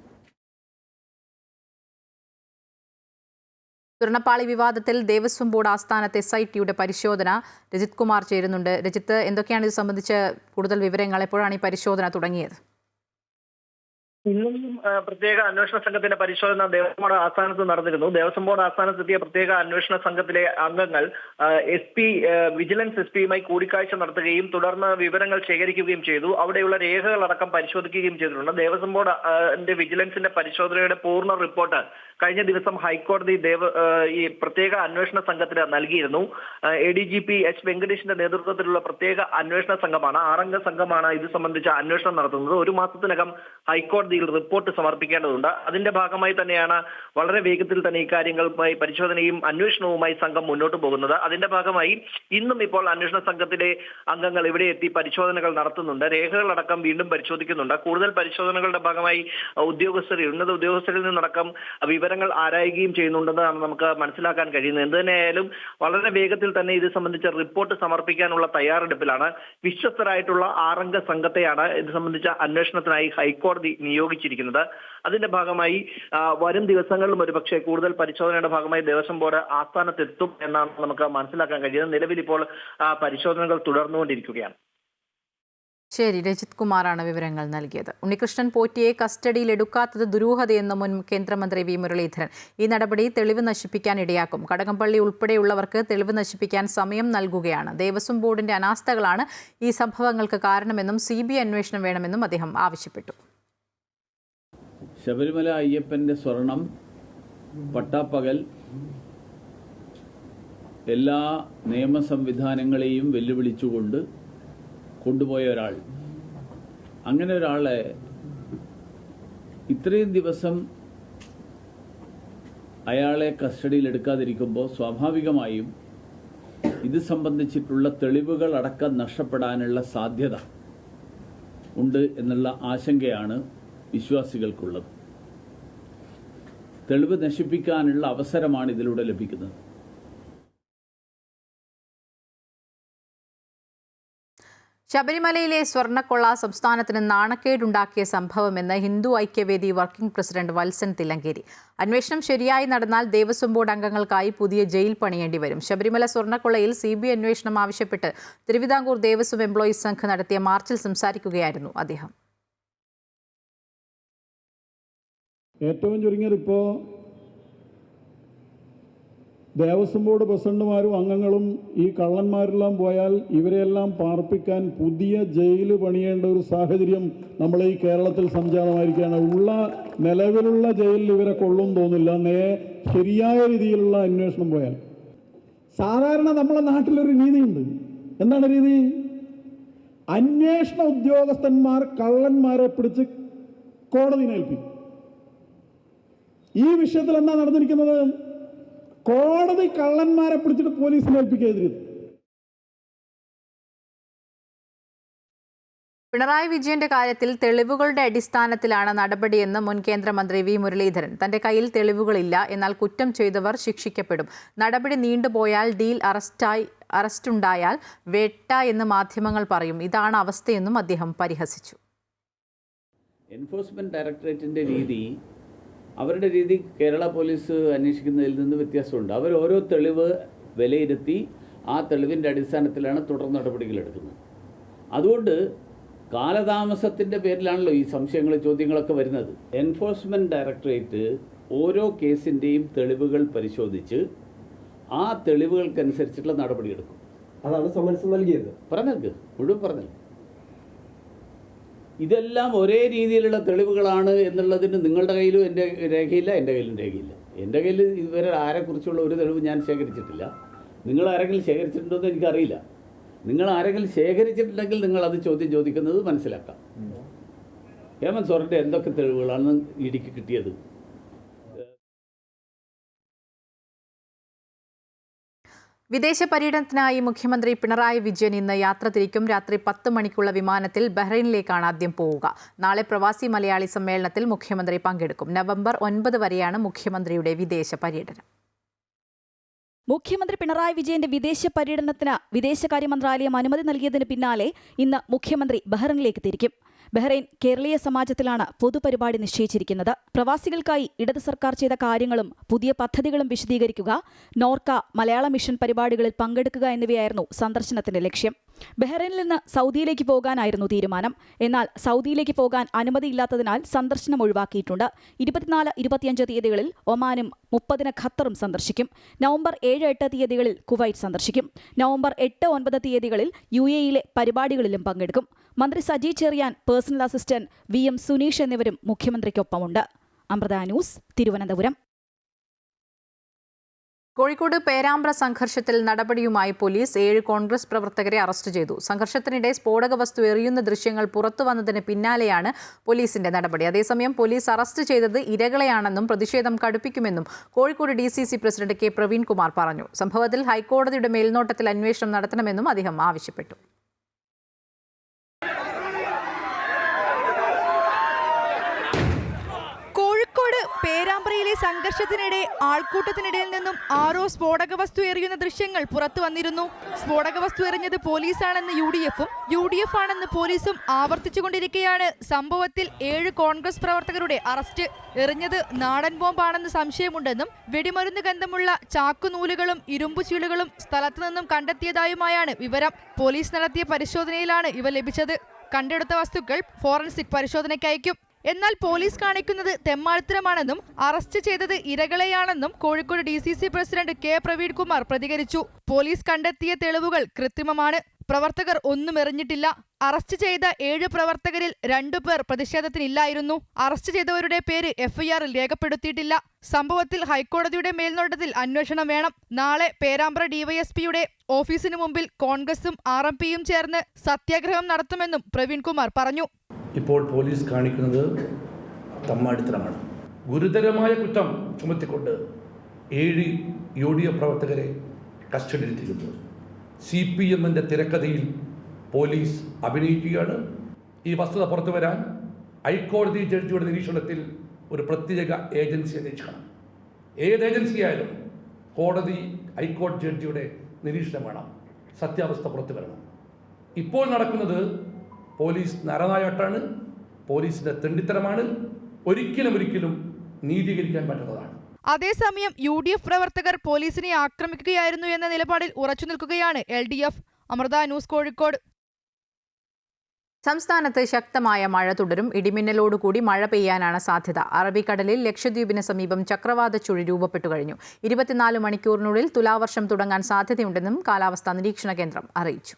സ്വർണ്ണപ്പാളി വിവാദത്തിൽ ദേവസ്വം ബോർഡ് ആസ്ഥാനത്തെ SITയുടെ പരിശോധന. രജിത് കുമാർ ചേരുന്നുണ്ട്. രജിത്ത്, എന്തൊക്കെയാണ് ഇത് സംബന്ധിച്ച് കൂടുതൽ വിവരങ്ങൾ? എപ്പോഴാണ് ഈ പരിശോധന തുടങ്ങിയത്? ഇന്നും പ്രത്യേക അന്വേഷണ സംഘത്തിന്റെ പരിശോധന ദേവസ്വം ബോർഡ് ആസ്ഥാനത്ത് നടന്നിരുന്നു. ദേവസ്വം ബോർഡ് ആസ്ഥാനത്തെത്തിയ പ്രത്യേക അന്വേഷണ സംഘത്തിലെ അംഗങ്ങൾ വിജിലൻസ് SP യുമായി കൂടിക്കാഴ്ച നടത്തുകയും തുടർന്ന് വിവരങ്ങൾ ശേഖരിക്കുകയും ചെയ്തു. അവിടെയുള്ള രേഖകളടക്കം പരിശോധിക്കുകയും ചെയ്തിട്ടുണ്ട്. ദേവസ്വം ബോർഡ് വിജിലൻസിന്റെ പരിശോധനയുടെ പൂർണ്ണ റിപ്പോർട്ട് കഴിഞ്ഞ ദിവസം ഹൈക്കോടതി ഈ പ്രത്യേക അന്വേഷണ സംഘത്തിന് നൽകിയിരുന്നു. ADGP H വെങ്കടേഷിന്റെ നേതൃത്വത്തിലുള്ള പ്രത്യേക അന്വേഷണ സംഘമാണ്, 6 അംഗ സംഘമാണ് ഇത് സംബന്ധിച്ച അന്വേഷണം നടത്തുന്നത്. 1 മാസത്തിനകം ഹൈക്കോടതിയിൽ റിപ്പോർട്ട് സമർപ്പിക്കേണ്ടതുണ്ട്. അതിന്റെ ഭാഗമായി തന്നെയാണ് വളരെ വേഗത്തിൽ തന്നെ ഇക്കാര്യങ്ങളുമായി പരിശോധനയും അന്വേഷണവുമായി സംഘം മുന്നോട്ട് പോകുന്നത്. അതിന്റെ ഭാഗമായി ഇന്നും ഇപ്പോൾ അന്വേഷണ സംഘത്തിലെ അംഗങ്ങൾ ഇവിടെ എത്തി പരിശോധനകൾ നടത്തുന്നുണ്ട്. രേഖകളടക്കം വീണ്ടും പരിശോധിക്കുന്നുണ്ട്. കൂടുതൽ പരിശോധനകളുടെ ഭാഗമായി ഉന്നത ഉദ്യോഗസ്ഥരിൽ നിന്നടക്കം വിവരങ്ങൾ ആരായുകയും ചെയ്യുന്നുണ്ടെന്നാണ് നമുക്ക് മനസ്സിലാക്കാൻ കഴിയുന്നത്. എന്ത് തന്നെയായാലും വളരെ വേഗത്തിൽ തന്നെ ഇത് സംബന്ധിച്ച റിപ്പോർട്ട് സമർപ്പിക്കാനുള്ള തയ്യാറെടുപ്പിലാണ്. വിശ്വസ്തരായിട്ടുള്ള 6 അംഗ സംഘത്തെയാണ് ഇത് സംബന്ധിച്ച അന്വേഷണത്തിനായി ഹൈക്കോടതി നിയോഗിച്ചിരിക്കുന്നത്. അതിന്റെ ഭാഗമായി വരും ദിവസങ്ങളിലും ഒരുപക്ഷെ കൂടുതൽ പരിശോധനയുടെ ഭാഗമായി ദേവസ്വം ബോർഡ് ആസ്ഥാനത്തെത്തും എന്നാണ് നമുക്ക് മനസ്സിലാക്കാൻ കഴിയുന്നത്. നിലവിൽ ഇപ്പോൾ പരിശോധനകൾ തുടർന്നുകൊണ്ടിരിക്കുകയാണ്. ശരി, രജിത് കുമാറാണ് വിവരങ്ങൾ നൽകിയത്. ഉണ്ണികൃഷ്ണൻ പോറ്റിയെ കസ്റ്റഡിയിൽ എടുക്കാത്തത് ദുരൂഹതയെന്ന് മുൻ കേന്ദ്രമന്ത്രി വി മുരളീധരൻ. ഈ നടപടി തെളിവ് നശിപ്പിക്കാൻ ഇടയാക്കും. കടകംപള്ളി ഉൾപ്പെടെയുള്ളവർക്ക് തെളിവ് നശിപ്പിക്കാൻ സമയം നൽകുകയാണ്. ദേവസ്വം ബോർഡിന്റെ അനാസ്ഥകളാണ് ഈ സംഭവങ്ങൾക്ക് കാരണമെന്നും CBI അന്വേഷണം വേണമെന്നും അദ്ദേഹം ആവശ്യപ്പെട്ടു. ശബരിമല അയ്യപ്പൻ്റെ സ്വർണം പട്ടാപ്പകൽ എല്ലാ നിയമ സംവിധാനങ്ങളെയും വെല്ലുവിളിച്ചുകൊണ്ട് കൊണ്ടുപോയ ഒരാൾ, അങ്ങനെ ഒരാളെ ഇത്രയും ദിവസം അയാളെ കസ്റ്റഡിയിൽ എടുക്കാതിരിക്കുമ്പോൾ സ്വാഭാവികമായും ഇത് സംബന്ധിച്ചിട്ടുള്ള തെളിവുകൾ അടക്കം നഷ്ടപ്പെടാനുള്ള സാധ്യത ഉണ്ട് എന്നുള്ള ആശങ്കയാണ് വിശ്വാസികൾക്കുള്ളത്. തെളിവ് നശിപ്പിക്കാനുള്ള അവസരമാണ് ഇതിലൂടെ ലഭിക്കുന്നത്. ശബരിമലയിലെ സ്വർണ്ണക്കൊള്ള സംസ്ഥാനത്തിന് നാണക്കേടുണ്ടാക്കിയ സംഭവമെന്ന് ഹിന്ദു ഐക്യവേദി വർക്കിംഗ് പ്രസിഡന്റ് വത്സൻ തില്ലങ്കേരി. അന്വേഷണം ശരിയായി നടന്നാൽ ദേവസ്വം ബോർഡ് അംഗങ്ങൾക്കായി പുതിയ ജയിൽ പണിയേണ്ടി വരും. ശബരിമല സ്വർണ്ണക്കൊള്ളയിൽ CBI അന്വേഷണം ആവശ്യപ്പെട്ട് തിരുവിതാംകൂർ ദേവസ്വം എംപ്ലോയീസ് സംഘം നടത്തിയ മാർച്ചിൽ സംസാരിക്കുകയായിരുന്നു അദ്ദേഹം. ഏറ്റവും ചുരുങ്ങിയത് ഇപ്പോൾ ദേവസ്വം ബോർഡ് പ്രസിഡന്റുമാരും അംഗങ്ങളും ഈ കള്ളന്മാരെല്ലാം പോയാൽ ഇവരെല്ലാം പാർപ്പിക്കാൻ പുതിയ ജയിൽ പണിയേണ്ട ഒരു സാഹചര്യം നമ്മൾ ഈ കേരളത്തിൽ സംജാതമായിരിക്കുകയാണ്. നിലവിലുള്ള ജയിലിൽ ഇവരെ കൊള്ളും തോന്നില്ല. ശരിയായ രീതിയിലുള്ള അന്വേഷണം പോയാൽ. സാധാരണ നമ്മളെ നാട്ടിലൊരു രീതിയുണ്ട്. എന്താണ് രീതി? അന്വേഷണ ഉദ്യോഗസ്ഥന്മാർ കള്ളന്മാരെ പിടിച്ച് കോടതിയിൽ ഏൽപ്പിക്കും. ഈ വിഷയത്തിൽ എന്താ നടന്നിരിക്കുന്നത്? കോടതി കള്ളന്മാരെ പിടിച്ചിട്ട് പോലീസിനെ ഏൽപ്പിക്കുകയായിരുന്നു. പിണറായി വിജയന്റെ കാര്യത്തിൽ തെളിവുകളുടെ അടിസ്ഥാനത്തിലാണ് നടപടിയെന്ന് മുൻ കേന്ദ്രമന്ത്രി വി മുരളീധരൻ. തന്റെ കയ്യിൽ തെളിവുകളില്ല, എന്നാൽ കുറ്റം ചെയ്തവർ ശിക്ഷിക്കപ്പെടും. നടപടി നീണ്ടുപോയാൽ ഡീൽ അറസ്റ്റുണ്ടായാൽ വേട്ട എന്ന് മാധ്യമങ്ങൾ പറയും. ഇതാണ് അവസ്ഥയെന്നും അദ്ദേഹം പരിഹസിച്ചു. എൻഫോഴ്സ്മെന്റ് ഡയറക്ടറേറ്റിന്റെ രീതി അവരുടെ രീതി കേരള പോലീസ് അന്വേഷിക്കുന്നതിൽ നിന്ന് വ്യത്യാസമുണ്ട്. അവർ ഓരോ തെളിവ് വിലയിരുത്തി ആ തെളിവിൻ്റെ അടിസ്ഥാനത്തിലാണ് തുടർ നടപടികൾ എടുക്കുന്നത്. അതുകൊണ്ട് കാലതാമസത്തിൻ്റെ പേരിലാണല്ലോ ഈ സംശയങ്ങൾ, ചോദ്യങ്ങളൊക്കെ വരുന്നത്. എൻഫോഴ്സ്മെൻറ്റ് ഡയറക്ടറേറ്റ് ഓരോ കേസിൻ്റെയും തെളിവുകൾ പരിശോധിച്ച് ആ തെളിവുകൾക്കനുസരിച്ചുള്ള നടപടിയെടുക്കും. അതാണ് സമൻസ് നൽകിയത്. പറഞ്ഞേക്ക് മുഴുവൻ പറഞ്ഞു. ഇതെല്ലാം ഒരേ രീതിയിലുള്ള തെളിവുകളാണ് എന്നുള്ളതിന് നിങ്ങളുടെ കയ്യിലും എൻ്റെ രേഖയില്ല, എൻ്റെ കയ്യിലും രേഖയില്ല. എൻ്റെ കയ്യിൽ ഇതുവരെ ആരെക്കുറിച്ചുള്ള ഒരു തെളിവ് ഞാൻ ശേഖരിച്ചിട്ടില്ല. നിങ്ങൾ ആരെങ്കിലും ശേഖരിച്ചിട്ടുണ്ടോ എന്ന് എനിക്കറിയില്ല. നിങ്ങൾ ആരെങ്കിലും ശേഖരിച്ചിട്ടുണ്ടെങ്കിൽ നിങ്ങൾ അത് ചോദിക്കുന്നത് മനസ്സിലാക്കാം. ഹേമന്ത് സോറൻ്റെ എന്തൊക്കെ തെളിവുകളാണ് ഇടിക്ക് കിട്ടിയത്? വിദേശ പര്യടനത്തിനായി മുഖ്യമന്ത്രി പിണറായി വിജയൻ ഇന്ന് യാത്ര തിരിക്കും. രാത്രി 10 മണിക്കുള്ള വിമാനത്തിൽ ബഹ്റൈനിലേക്കാണ് ആദ്യം പോവുക. നാളെ പ്രവാസി മലയാളി സമ്മേളനത്തിൽ മുഖ്യമന്ത്രി പങ്കെടുക്കും. നവംബർ 9 വരെയാണ് മുഖ്യമന്ത്രിയുടെ വിദേശ പര്യടനം. മുഖ്യമന്ത്രി പിണറായി വിജയന്റെ വിദേശ പര്യടനത്തിന് വിദേശകാര്യ മന്ത്രാലയം അനുമതി നൽകിയതിന് പിന്നാലെ ഇന്ന് മുഖ്യമന്ത്രി ബഹ്റൈനിലേക്ക് തിരിക്കും. ബഹ്റൈൻ കേരളീയ സമാജത്തിലാണ് പൊതുപരിപാടി നിശ്ചയിച്ചിരിക്കുന്നത്. പ്രവാസികൾക്കായി ഇടത് സർക്കാർ ചെയ്ത കാര്യങ്ങളും പുതിയ പദ്ധതികളും വിശദീകരിക്കുക, നോർക്ക മലയാള മിഷൻ പരിപാടികളിൽ പങ്കെടുക്കുക എന്നിവയായിരുന്നു സന്ദർശനത്തിന്റെ ലക്ഷ്യം. ബഹ്റൈനിൽ നിന്ന് സൗദിയിലേക്ക് പോകാനായിരുന്നു തീരുമാനം. എന്നാൽ സൗദിയിലേക്ക് പോകാൻ അനുമതിയില്ലാത്തതിനാൽ സന്ദർശനം ഒഴിവാക്കിയിട്ടുണ്ട്. 24, 25 തീയതികളിൽ ഒമാനും 30 ഖത്തറും സന്ദർശിക്കും. നവംബർ 7, 8 തീയതികളിൽ കുവൈറ്റ് സന്ദർശിക്കും. നവംബർ 8, 9 തീയതികളിൽ UAE-യിലെ പരിപാടികളിലും പങ്കെടുക്കും. മന്ത്രി Saji Cherian, personal assistant VM Suneesh എന്നിവരും മുഖ്യമന്ത്രിക്കൊപ്പമുണ്ട്. അമൃത ന്യൂസ്, തിരുവനന്തപുരം. കോഴിക്കോട് പേരാമ്പ്ര സംഘർഷത്തിൽ നടപടിയുമായി പോലീസ് 7 കോൺഗ്രസ് പ്രവർത്തകരെ അറസ്റ്റ് ചെയ്തു. സംഘർഷത്തിനിടെ സ്ഫോടക വസ്തു എറിയുന്ന ദൃശ്യങ്ങൾ പുറത്തു വന്നതിന് പിന്നാലെയാണ് പോലീസിന്റെ നടപടി. അതേസമയം പോലീസ് അറസ്റ്റ് ചെയ്തത് ഇരകളെയാണെന്നും പ്രതിഷേധം കടുപ്പിക്കുമെന്നും Kozhikode DCC president K Praveenkumar പറഞ്ഞു. സംഭവത്തിൽ ഹൈക്കോടതിയുടെ മേൽനോട്ടത്തിൽ അന്വേഷണം നടത്തണമെന്നും അദ്ദേഹം ആവശ്യപ്പെട്ടു. പേരാമ്പ്രയിലെ സംഘർഷത്തിനിടെ ആൾക്കൂട്ടത്തിനിടയിൽ നിന്നും ആരോ സ്ഫോടക വസ്തു എറിയുന്ന ദൃശ്യങ്ങൾ പുറത്തു വന്നിരുന്നു. സ്ഫോടക വസ്തു എറിഞ്ഞത് പോലീസാണെന്ന് UDF-ഉം UDF ആണെന്ന് പോലീസും ആവർത്തിച്ചുകൊണ്ടിരിക്കെയാണ് സംഭവത്തിൽ 7 കോൺഗ്രസ് പ്രവർത്തകരുടെ അറസ്റ്റ്. എറിഞ്ഞത് നാടൻ ബോംബാണെന്ന് സംശയമുണ്ടെന്നും വെടിമരുന്ന് ഗന്ധമുള്ള ചാക്കുനൂലുകളും ഇരുമ്പു ചീളുകളും സ്ഥലത്തു നിന്നും കണ്ടെത്തിയതായുമായാണ് വിവരം. പോലീസ് നടത്തിയ പരിശോധനയിലാണ് ഇവ ലഭിച്ചത്. കണ്ടെടുത്ത വസ്തുക്കൾ ഫോറൻസിക് പരിശോധനയ്ക്ക് അയക്കും. എന്നാൽ പോലീസ് കാണിക്കുന്നത് തെമ്മാടിത്തരമാണെന്നും അറസ്റ്റ് ചെയ്തത് ഇരകളെയാണെന്നും Kozhikode DCC president K Praveenkumar പ്രതികരിച്ചു. പോലീസ് കണ്ടെത്തിയ തെളിവുകൾ കൃത്രിമമാണ്. പ്രവർത്തകർ ഒന്നും എറിഞ്ഞിട്ടില്ല. അറസ്റ്റ് ചെയ്ത 7 പ്രവർത്തകരിൽ 2 പേർ പ്രതിഷേധത്തിനില്ലായിരുന്നു. അറസ്റ്റ് ചെയ്തവരുടെ പേര് FIR-ൽ രേഖപ്പെടുത്തിയിട്ടില്ല. സംഭവത്തിൽ ഹൈക്കോടതിയുടെ മേൽനോട്ടത്തിൽ അന്വേഷണം വേണം. നാളെ പേരാമ്പ്ര DYSP-യുടെ ഓഫീസിനു മുമ്പിൽ കോൺഗ്രസും RMP-യും ചേർന്ന് സത്യാഗ്രഹം നടത്തുമെന്നും പ്രവീൺകുമാർ പറഞ്ഞു. ഇപ്പോൾ പോലീസ് കാണിക്കുന്നത് തമ്മാടിത്തരമാണ്. ഗുരുതരമായ കുറ്റം ചുമത്തിക്കൊണ്ട് 7 UDF പ്രവർത്തകരെ കസ്റ്റഡിയിലെത്തിക്കുന്നു. CPM-ന്റെ തിരക്കഥയിൽ പോലീസ് അഭിനയിക്കുകയാണ്. ഈ വസ്തുത പുറത്തു വരാൻ ഹൈക്കോടതി ജഡ്ജിയുടെ നിരീക്ഷണത്തിൽ ഒരു പ്രത്യേക ഏജൻസി അന്വേഷിക്കണം. ഏത് ഏജൻസിയായാലും കോടതി ഹൈക്കോടതി ജഡ്ജിയുടെ നിരീക്ഷണം വേണം. സത്യാവസ്ഥ പുറത്തു വരണം. ഇപ്പോൾ നടക്കുന്നത് പോലീസ് നരനായാട്ടാണ്, പോലീസിന്റെ തെണ്ടിത്തരമാണ്. ഒരിക്കലും നീതീകരിക്കാൻ പറ്റുന്നതാണ്. അതേസമയം UDF പ്രവർത്തകർ പോലീസിനെ ആക്രമിക്കുകയായിരുന്നു എന്ന നിലപാടിൽ ഉറച്ചു നിൽക്കുകയാണ് LDF. അമൃത ന്യൂസ്, കോഴിക്കോട്. സംസ്ഥാനത്ത് ശക്തമായ മഴ തുടരും. ഇടിമിന്നലോടുകൂടി മഴ പെയ്യാനാണ് സാധ്യത. അറബിക്കടലിൽ ലക്ഷദ്വീപിന് സമീപം ചക്രവാത ചുഴി രൂപപ്പെട്ടു കഴിഞ്ഞു. 24 മണിക്കൂറിനുള്ളിൽ തുലാവർഷം തുടങ്ങാൻ സാധ്യതയുണ്ടെന്നും കാലാവസ്ഥാ നിരീക്ഷണ കേന്ദ്രം അറിയിച്ചു.